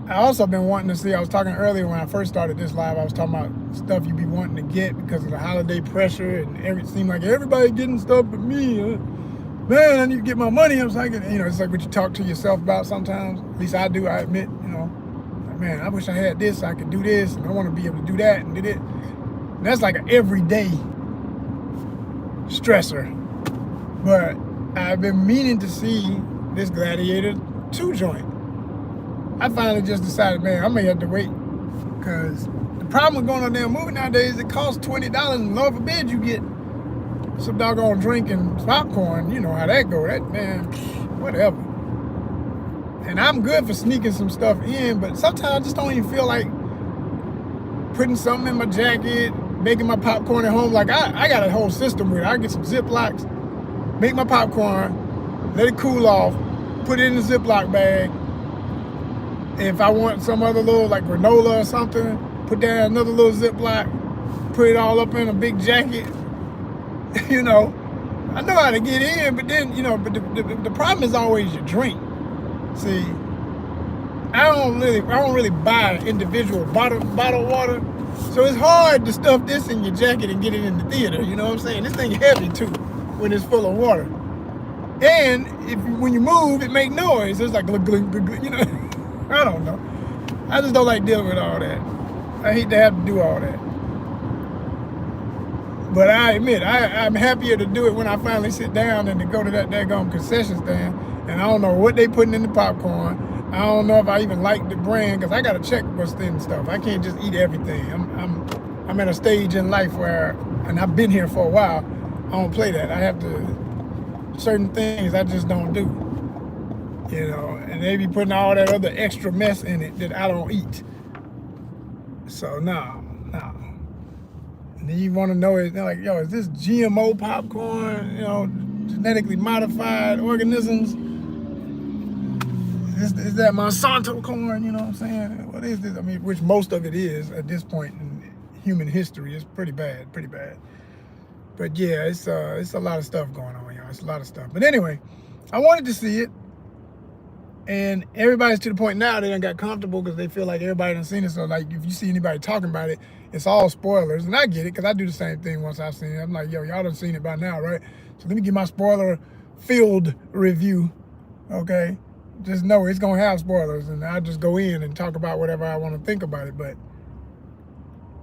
I also been wanting to see, I was talking earlier when I first started this live, I was talking about stuff you be wanting to get because of the holiday pressure, and it seemed like everybody getting stuff but me. Man, I need to get my money. I was like, it's like what you talk to yourself about sometimes. At least I do, I admit, man, I wish I had this, I could do this, and I want to be able to do that and did it. And that's like an everyday stressor. But I've been meaning to see this Gladiator 2 joint. I finally just decided, man, I may have to wait, because the problem with going on a damn movie nowadays, it costs $20, and Lord forbid you get some doggone drink and popcorn. You know how that go. That, man, whatever. And I'm good for sneaking some stuff in, but sometimes I just don't even feel like putting something in my jacket, making my popcorn at home. Like, I got a whole system with it. I get some Ziplocs, make my popcorn, let it cool off, put it in the Ziploc bag. If I want some other little, like granola or something, put that in another little Ziploc, put it all up in a big jacket. I know how to get in, but then, but the problem is always your drink. See, I don't really buy individual bottled water, so it's hard to stuff this in your jacket and get it in the theater. You know what I'm saying? This thing heavy too when it's full of water, and when you move, it make noise. It's like glug, glug, glug, glug, I don't know. I just don't like dealing with all that. I hate to have to do all that. But I admit, I'm happier to do it when I finally sit down than to go to that daggone concession stand, and I don't know what they putting in the popcorn. I don't know if I even like the brand, because I got to check what's in stuff. I can't just eat everything. I'm at a stage in life where, and I've been here for a while, I don't play that. I have to, certain things I just don't do. And they be putting all that other extra mess in it that I don't eat. So no. And then you want to know, they're like, is this GMO popcorn, genetically modified organisms? Is that Monsanto corn, you know what I'm saying? What is this? I mean, which most of it is at this point in human history. It's pretty bad. But yeah, it's a lot of stuff going on, y'all. It's a lot of stuff. But anyway, I wanted to see it. And everybody's to the point now they done got comfortable because they feel like everybody done seen it. So like if you see anybody talking about it, it's all spoilers. And I get it, because I do the same thing once I've seen it. I'm like, y'all done seen it by now, right? So let me give my spoiler-filled review, okay? Just know it's going to have spoilers, and I'll just go in and talk about whatever I want to think about it. But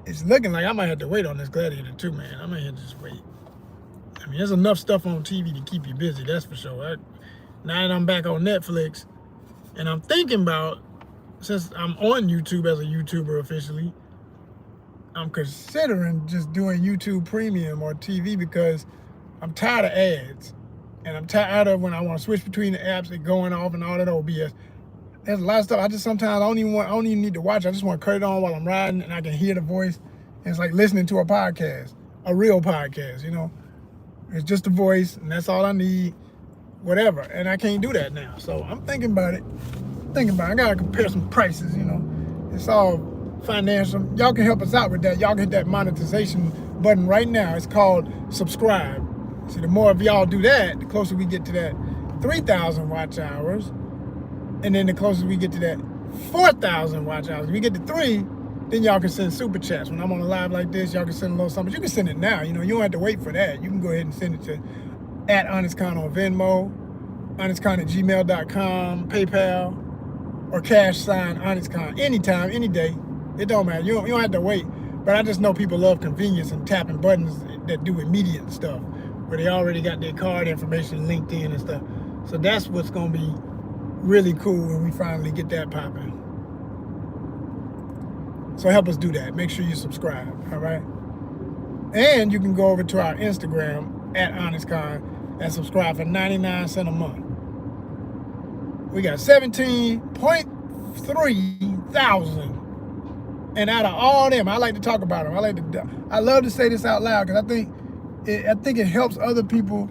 it's looking like I might have to wait on this Gladiator 2, man. I might have to just wait. I mean, there's enough stuff on TV to keep you busy, that's for sure. Now that I'm back on Netflix, and I'm thinking about, since I'm on YouTube as a YouTuber officially, I'm considering just doing YouTube Premium or TV, because I'm tired of ads. And I'm tired of when I want to switch between the apps, it going off and all that old BS. There's a lot of stuff I just sometimes I don't even need to watch. I just want to cut it on while I'm riding and I can hear the voice. And it's like listening to a podcast, a real podcast, It's just a voice, and that's all I need. Whatever, and I can't do that now. So I'm thinking about it. I gotta compare some prices, It's all financial. Y'all can help us out with that. Y'all can hit that monetization button right now. It's called subscribe. See, the more of y'all do that, the closer we get to that 3,000 watch hours. And then the closer we get to that 4,000 watch hours. If we get to 3, then y'all can send super chats. When I'm on a live like this, y'all can send a little something. You can send it now. You don't have to wait for that. You can go ahead and send it to @ONYXCON on Venmo, ONYXCON@gmail.com, PayPal, or #ONYXCON. Anytime, any day. It don't matter. You don't have to wait. But I just know people love convenience and tapping buttons that do immediate stuff, where they already got their card information linked in and stuff. So that's what's going to be really cool when we finally get that popping. So help us do that. Make sure you subscribe, all right? And you can go over to our Instagram at ONYXCON and subscribe for 99 cents a month. We got 17.3 thousand. And out of all them, I like to talk about them. I love to say this out loud because I think it helps other people,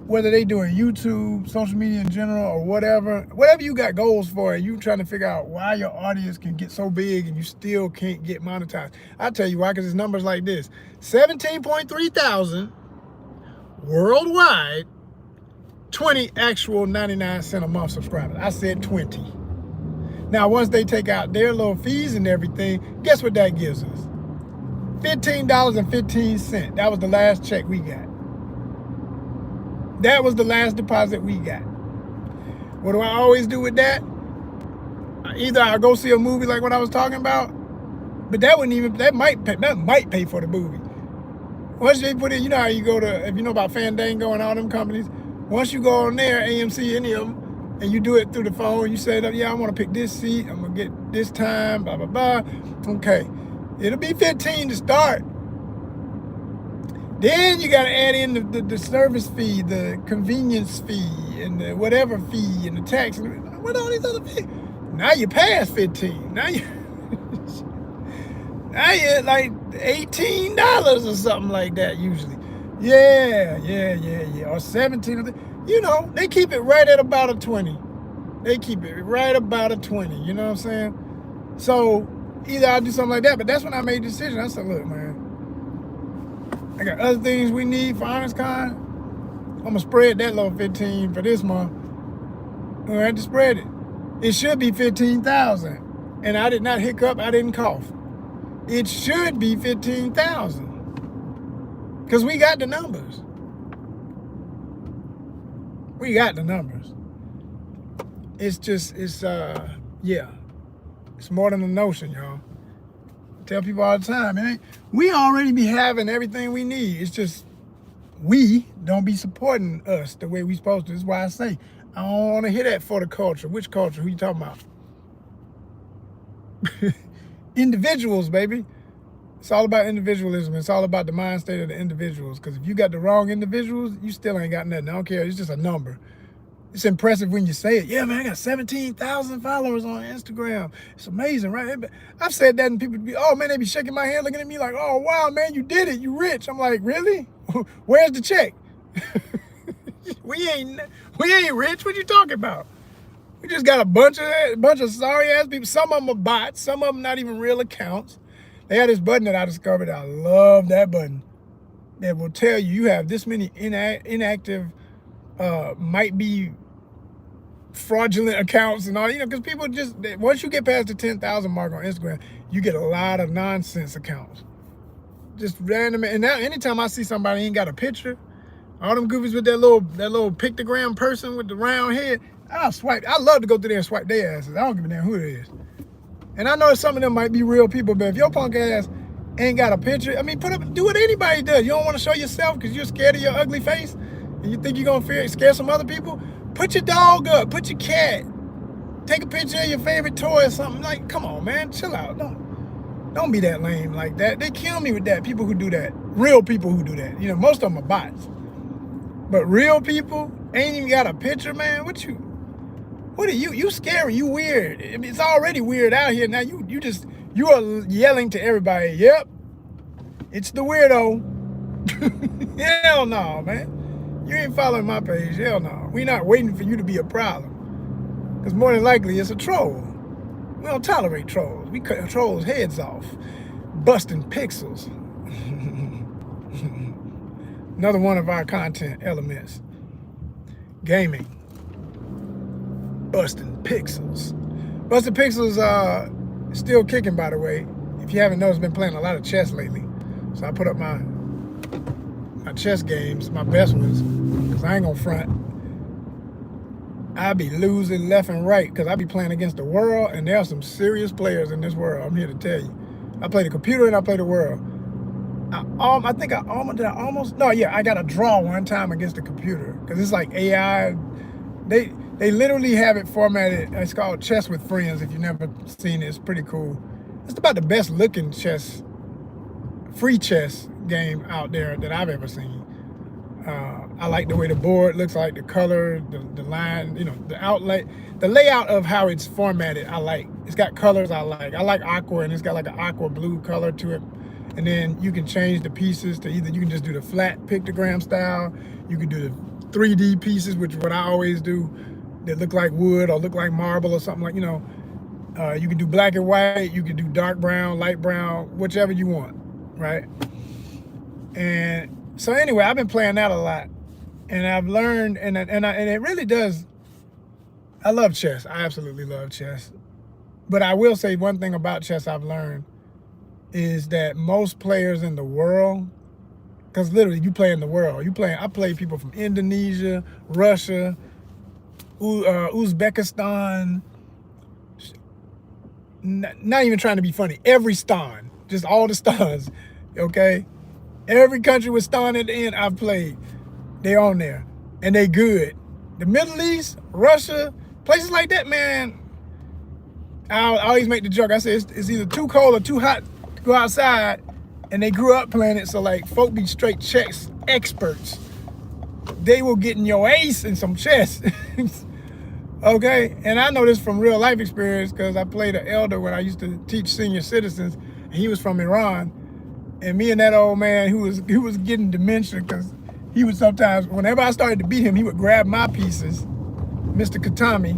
whether they doing YouTube, social media in general, or whatever you got goals for, and you trying to figure out why your audience can get so big and you still can't get monetized. I'll tell you why, because it's numbers like this: 17.3 thousand worldwide, 20 actual 99 cent a month subscribers. I said 20. Now, once they take out their little fees and everything, guess what that gives us? $15.15. That was the last check we got. That was the last deposit we got. What do I always do with that? Either I go see a movie like what I was talking about, but that might pay for the movie. Once they put in, you know how you go to, if you know about Fandango and all them companies, once you go on there, AMC, any of them, and you do it through the phone, you set up, yeah, I want to pick this seat, I'm going to get this time, blah, blah, blah. Okay, it'll be 15 to start. Then you got to add in the service fee, the convenience fee, and the whatever fee, and the tax, and what all these other fees. Now you past 15. Now you're at like $18 or something like that usually. Yeah. Or 17. You know, they keep it right at about a 20. They keep it right about a 20. You know what I'm saying? So either I'll do something like that, but that's when I made the decision. I said, look, man, I got other things we need for ONYXCON. I'm going to spread that little 15 for this month. I'm going to have to spread it. It should be 15,000. And I did not hiccup. I didn't cough. It should be 15,000. Because we got the numbers. We got the numbers. Yeah. It's more than a notion, y'all. I tell people all the time, we already be having everything we need. It's just we don't be supporting us the way we supposed to. That's why I say I don't want to hear that for the culture. Which culture? Who you talking about? Individuals, baby. It's all about individualism. It's all about the mind state of the individuals. Because if you got the wrong individuals, you still ain't got nothing. I don't care. It's just a number. It's impressive when you say it. Yeah, man, I got 17,000 followers on Instagram. It's amazing, right? I've said that and people be, oh, man, they be shaking my hand looking at me like, oh, wow, man, you did it. You rich. I'm like, really? Where's the check? we ain't rich. What you talking about? We just got a bunch of sorry-ass people. Some of them are bots. Some of them not even real accounts. They had this button that I discovered. I love that button. That will tell you have this many inactive, might be fraudulent accounts and all, because people just, once you get past the 10,000 mark on Instagram, you get a lot of nonsense accounts. Just random. And now anytime I see somebody ain't got a picture, all them goofies with that little pictogram person with the round head, I'll swipe. I love to go through there and swipe their asses. I don't give a damn who it is. And I know some of them might be real people, but if your punk ass ain't got a picture, do what anybody does. You don't want to show yourself because you're scared of your ugly face and you think you're going to scare some other people? Put your dog up. Put your cat. Take a picture of your favorite toy or something. Like, come on, man. Chill out. Don't be that lame like that. They kill me with that. People who do that. Real people who do that. Most of them are bots. But real people ain't even got a picture, man. What are you? You scary. You weird. It's already weird out here. Now you are yelling to everybody, yep, it's the weirdo. Hell no, man. You ain't following my page. Hell no. We not waiting for you to be a problem. Because more than likely it's a troll. We don't tolerate trolls. We cut trolls' heads off. Busting pixels. Another one of our content elements. Gaming. Busting pixels. Busting pixels still kicking, by the way. If you haven't noticed, I've been playing a lot of chess lately. So I put up my chess games, my best ones, because I ain't gonna front. I be losing left and right because I be playing against the world, and there are some serious players in this world. I'm here to tell you. I play the computer and I play the world. I got a draw one time against the computer because it's like AI. They literally have it formatted. It's called Chess with Friends. If you've never seen it, it's pretty cool. It's about the best looking chess, free chess game out there that I've ever seen. I like the way the board looks, like the color, the line, you know, the outlet, the layout of how it's formatted. I like. It's got colors I like. I like aqua, and it's got like an aqua blue color to it. And then you can change the pieces to either you can just do the flat pictogram style, you can do the 3D pieces, which is what I always do, that look like wood or look like marble or something like, you know. You can do black and white, you can do dark brown, light brown, whichever you want, right? And so anyway, I've been playing that a lot, and I've learned, and it really does. I love chess. I absolutely love chess. But I will say one thing about chess I've learned is that most players in the world, because literally you play in the world. I play people from Indonesia, Russia, Uzbekistan. Not even trying to be funny. Every stan, just all the stans, okay? Every country with stan at the end I've played, they on there, and they good. The Middle East, Russia, places like that, man. I always make the joke. I say it's either too cold or too hot to go outside, and they grew up playing it, so like folk be straight chess experts. They will get in your ace in some chess. Okay, and I know this from real life experience because I played an elder when I used to teach senior citizens, and he was from Iran. And me and that old man who was getting dementia, because he would sometimes, whenever I started to beat him, he would grab my pieces. Mr. Katami,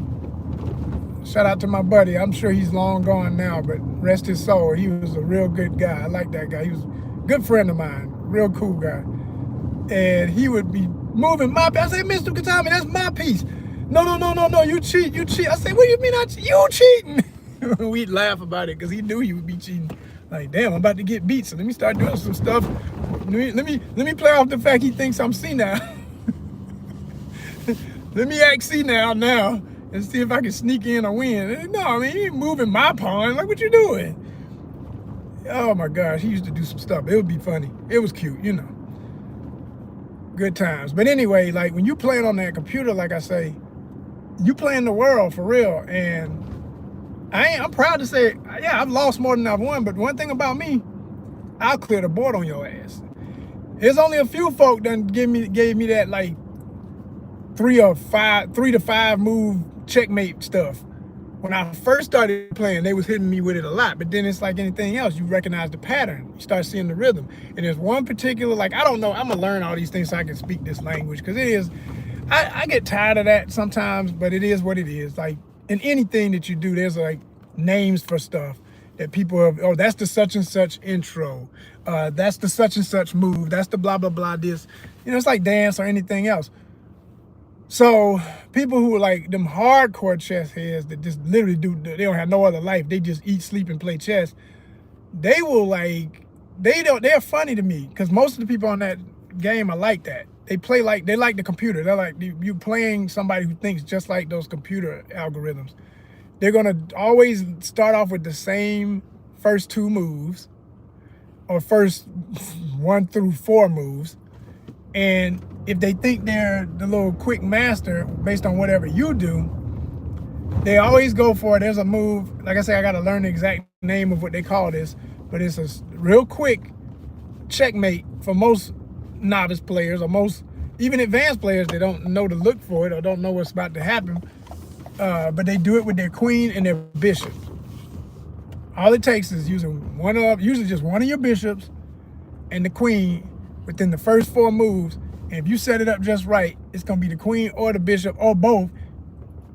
shout out to my buddy. I'm sure he's long gone now, but rest his soul. He was a real good guy. I like that guy. He was a good friend of mine, real cool guy. And he would be moving my piece. I say, Mr. Katami, that's my piece. No, you cheat. I say, what do you mean you cheating? We'd laugh about it because he knew he would be cheating. Like, damn, I'm about to get beat, so let me start doing some stuff. Let me play off the fact he thinks I'm senile. Let me act senile now and see if I can sneak in or win. No, I mean, you ain't moving my pawn. Like, what you doing? Oh my gosh, he used to do some stuff. It would be funny. It was cute, you know. Good times. But anyway, like when you playing on that computer, like I say, you play in the world for real. And I'm proud to say, yeah, I've lost more than I've won, but one thing about me, I'll clear the board on your ass. There's only a few folk that gave me that like 3 to 5 move checkmate stuff. When I first started playing, they was hitting me with it a lot, but then it's like anything else, you recognize the pattern, you start seeing the rhythm. And there's one particular, like, I don't know, I'm gonna learn all these things so I can speak this language, because it is, I get tired of that sometimes, but it is what it is. Like, in anything that you do, there's like names for stuff that people have, oh, that's the such and such intro, that's the such and such move, that's the blah, blah, blah, this. You know, it's like dance or anything else. So people who are like them hardcore chess heads that just literally they don't have no other life, they just eat, sleep, and play chess, they will like, they're funny to me, because most of the people on that game are like that. They like the computer. They're like, you playing somebody who thinks just like those computer algorithms. They're gonna always start off with the same first 2 moves, or first 1 through 4 moves. And if they think they're the little quick master based on whatever you do, they always go for it. There's a move, like I say, I gotta learn the exact name of what they call this, but it's a real quick checkmate for most novice players, or most even advanced players. They don't know to look for it or don't know what's about to happen, but they do it with their queen and their bishop. All it takes is usually just one of your bishops and the queen within the first 4 moves. And if you set it up just right, it's gonna be the queen or the bishop or both.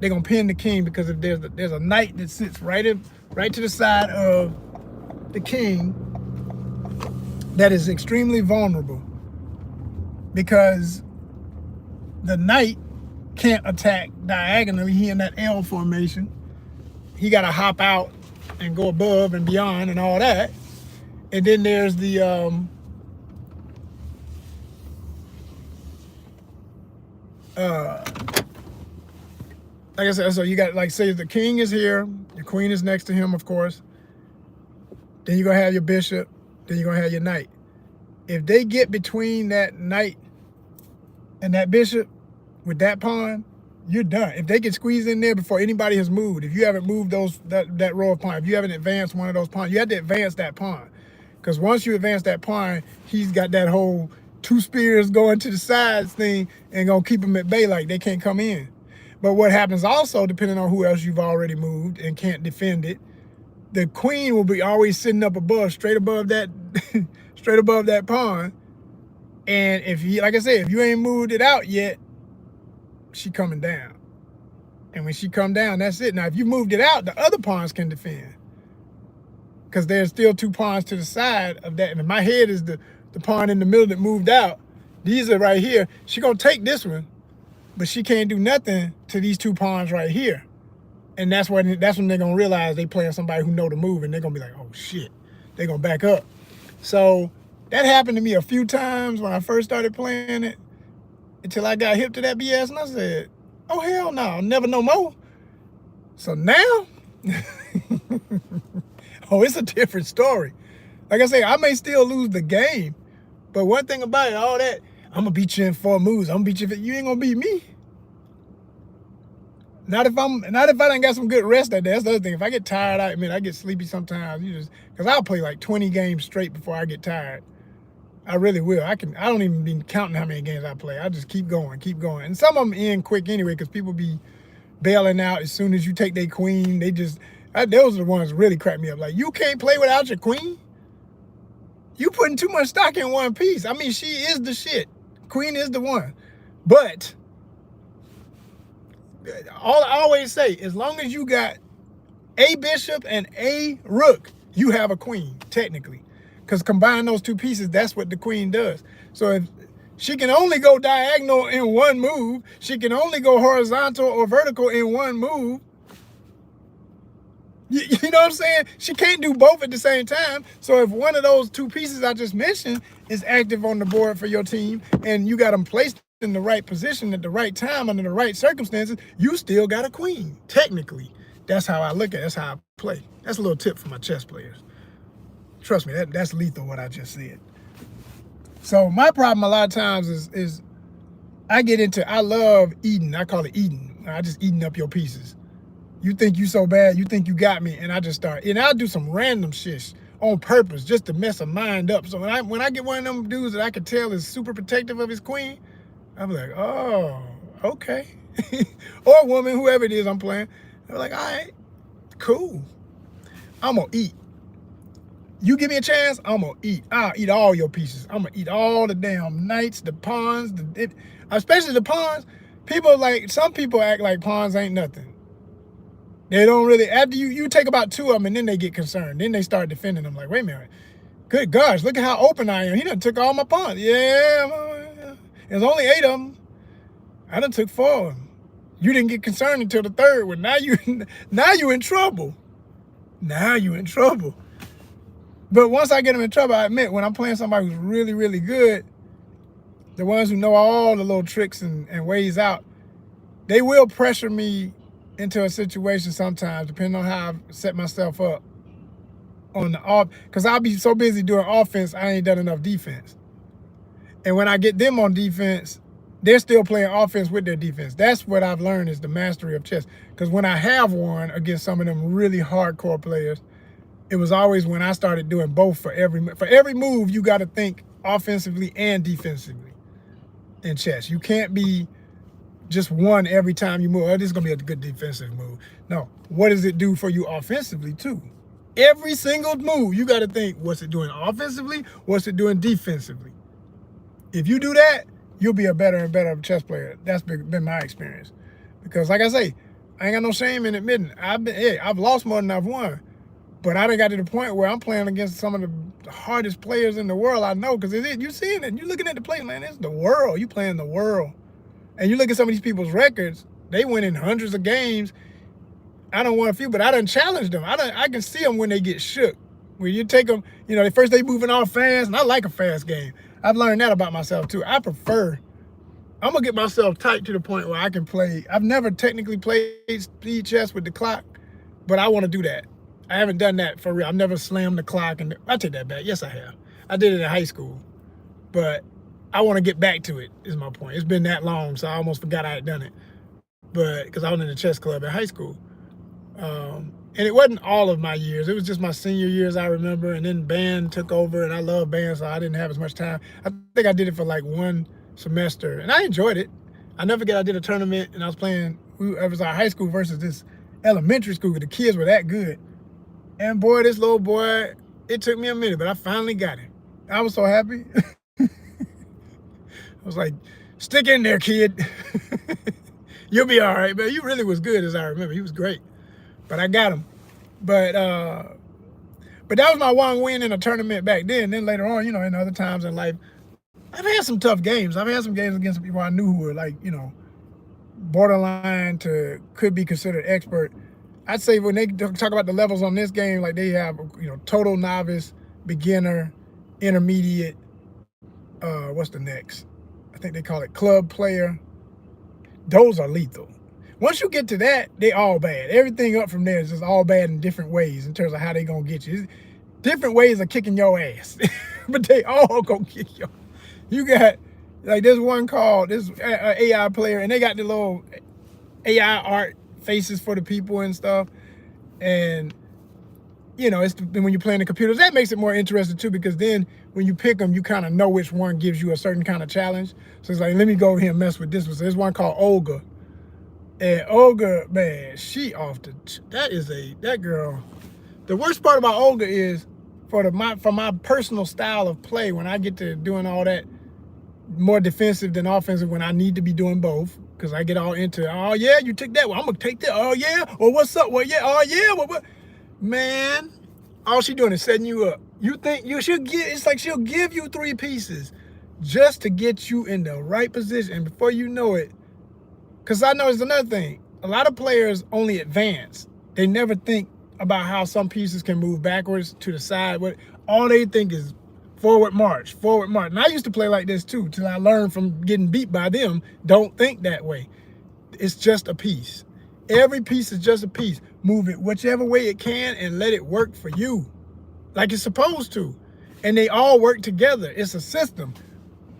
They're gonna pin the king, because if there's a knight that sits right to the side of the king that is extremely vulnerable, because the knight can't attack diagonally. He in that L formation. He got to hop out and go above and beyond and all that. And then there's the like I said, so you got, like, say the king is here, your queen is next to him, of course. Then you're gonna have your bishop, then you're gonna have your knight. If they get between that knight and that bishop with that pawn, you're done. If they can squeeze in there before anybody has moved, if you haven't moved that row of pawns, if you haven't advanced one of those pawns, you have to advance that pawn. Because once you advance that pawn, he's got that whole 2 spears going to the sides thing and gonna keep them at bay like they can't come in. But what happens also, depending on who else you've already moved and can't defend it, the queen will be always sitting up above, straight above that, straight above that pawn. And if you, like I said, if you ain't moved it out yet, she coming down. And when she come down, that's it. Now, if you moved it out, the other pawns can defend. Because there's still 2 pawns to the side of that. And my head is the pawn in the middle that moved out. These are right here. She gonna take this one, but she can't do nothing to these 2 pawns right here. And that's when they're gonna realize they playing somebody who know the move, and they're gonna be like, oh shit, they're gonna back up. So that happened to me a few times when I first started playing it, until I got hip to that BS, and I said, oh hell no, never no more. So now, oh, it's a different story. Like I say, I may still lose the game, but one thing about it, all that, I'm gonna beat you in 4 moves. I'm gonna beat you, you ain't gonna beat me. Not if I done got some good rest that day. That's the other thing. If I get tired, I get sleepy sometimes. Because I'll play like 20 games straight before I get tired. I really will. I don't even be counting how many games I play. I just keep going. And some of them end quick anyway, because people be bailing out as soon as you take their queen. Those are the ones that really crack me up. Like, you can't play without your queen? You putting too much stock in one piece. I mean, she is the shit. Queen is the one. But all I always say, as long as you got a bishop and a rook, you have a queen, technically. Because combine those 2 pieces, that's what the queen does. So if she can only go diagonal in one move, she can only go horizontal or vertical in one move. You know what I'm saying? She can't do both at the same time. So if one of those 2 pieces I just mentioned is active on the board for your team, and you got them placed in the right position at the right time under the right circumstances, you still got a queen, technically. That's how I look at it. That's how I play. That's a little tip for my chess players. Trust me, that's lethal what I just said. So my problem a lot of times is I love eating. I call it eating. I just eating up your pieces. You think you so bad, you think you got me, and I just start. And I'll do some random shit on purpose just to mess a mind up. So when I get one of them dudes that I can tell is super protective of his queen, I'm like, oh, okay. Or a woman, whoever it is I'm playing. I'm like, all right, cool. I'm gonna eat. You give me a chance, I'm gonna eat. I'll eat all your pieces. I'm gonna eat all the damn knights, the pawns, especially the pawns. Some people act like pawns ain't nothing. They don't really, after you take about 2 of them and then they get concerned. Then they start defending them like, wait a minute. Good gosh, look at how open I am. He done took all my pawns. Yeah, there's only 8 of them. I done took 4 of them. You didn't get concerned until the 3rd one. Now you in trouble. Now you in trouble. But once I get them in trouble, I admit, when I'm playing somebody who's really, really good, the ones who know all the little tricks and ways out, they will pressure me into a situation sometimes, depending on how I've set myself up on the off. Because I'll be so busy doing offense, I ain't done enough defense. And when I get them on defense, they're still playing offense with their defense. That's what I've learned is the mastery of chess. Because when I have won against some of them really hardcore players, it was always when I started doing both for every move, you got to think offensively and defensively in chess. You can't be just one every time you move. Oh, this is going to be a good defensive move. No, what does it do for you offensively too? Every single move, you got to think, what's it doing offensively? What's it doing defensively? If you do that, you'll be a better and better chess player. That's been my experience. Because like I say, I ain't got no shame in admitting, I've lost more than I've won. But I done got to the point where I'm playing against some of the hardest players in the world I know. Because you're seeing it. You're looking at the play, man. It's the world. You playing the world. And you look at some of these people's records. They win in hundreds of games. I don't won a few, but I done challenged them. I can see them when they get shook. When you take them, first they moving off fast. And I like a fast game. I've learned that about myself too. I'm going to get myself tight to the point where I can play. I've never technically played speed chess with the clock, but I want to do that. I haven't done that for real. I've never slammed the clock. And I take that back. Yes, I have. I did it in high school. But I want to get back to it, is my point. It's been that long, so I almost forgot I had done it. But because I was in the chess club in high school. And it wasn't all of my years. It was just my senior years, I remember. And then band took over, and I love band, so I didn't have as much time. I think I did it for like one semester, and I enjoyed it. I never forget I did a tournament, and I was playing, it was our high school versus this elementary school, because the kids were that good. And boy, this little boy, it took me a minute, but I finally got him. I was so happy. I was like, stick in there, kid. You'll be all right, man. You really was good, as I remember. He was great. But I got him. But that was my one win in a tournament back then. Then later on, in other times in life, I've had some tough games. I've had some games against people I knew who were like, borderline to could be considered expert. I'd say when they talk about the levels on this game, like they have, total novice, beginner, intermediate, what's the next? I think they call it club player. Those are lethal. Once you get to that, they all bad. Everything up from there is just all bad in different ways in terms of how they gonna get you. It's different ways of kicking your ass, but they all gonna kick you. You got, like, there's one called, this AI player, and they got the little AI art faces for the people and stuff. And, it's when you're playing the computers, that makes it more interesting too, because then when you pick them, you kind of know which one gives you a certain kind of challenge. So it's like, let me go over here and mess with this one. So there's one called Olga. And Olga, man, she that girl. The worst part about Olga is for my personal style of play, when I get to doing all that more defensive than offensive, when I need to be doing both, because I get all into, oh yeah, you took that, well, I'm gonna take that, oh yeah, or what's up, well yeah, oh yeah, what? Man, all she doing is setting you up. You think you should it's like she'll give you 3 pieces just to get you in the right position, and before you know it, because I know it's another thing. A lot of players only advance. They never think about how some pieces can move backwards to the side. All they think is forward march, forward march. And I used to play like this too, till I learned from getting beat by them. Don't think that way. It's just a piece. Every piece is just a piece. Move it whichever way it can and let it work for you, like it's supposed to. And they all work together. It's a system.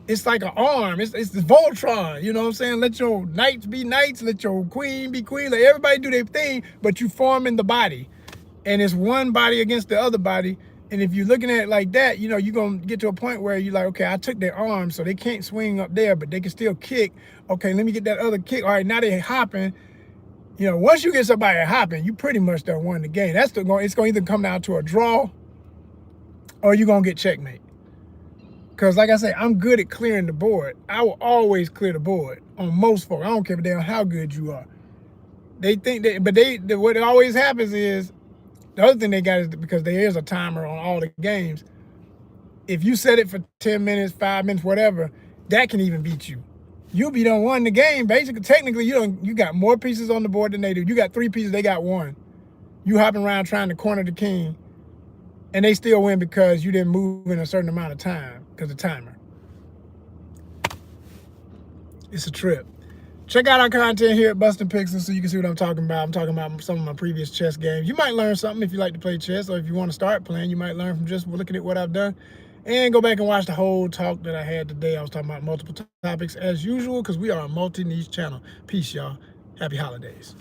It's like an arm. It's the Voltron. You know what I'm saying? Let your knights be knights. Let your queen be queen. Let everybody do their thing, but you form in the body. And it's one body against the other body. And if you're looking at it like that, you're going to get to a point where you're like, okay, I took their arm, so they can't swing up there, but they can still kick. Okay, let me get that other kick. All right, now they're hopping. Once you get somebody hopping, you pretty much done won the game. It's going to either come down to a draw or you're going to get checkmate. Because like I say, I'm good at clearing the board. I will always clear the board on most folks. I don't care damn how good you are. They think that, but what always happens is, the other thing they got is, because there is a timer on all the games, if you set it for 10 minutes, 5 minutes, whatever, that can even beat you. You'll be done won the game. Basically, technically, you got more pieces on the board than they do. You got 3 pieces, they got 1. You hopping around trying to corner the king, and they still win because you didn't move in a certain amount of time, because of the timer. It's a trip. Check out our content here at Bustin' Pixels so you can see what I'm talking about. I'm talking about some of my previous chess games. You might learn something if you like to play chess, or if you want to start playing, you might learn from just looking at what I've done. And go back and watch the whole talk that I had today. I was talking about multiple topics as usual, because we are a multi-niche channel. Peace, y'all. Happy holidays.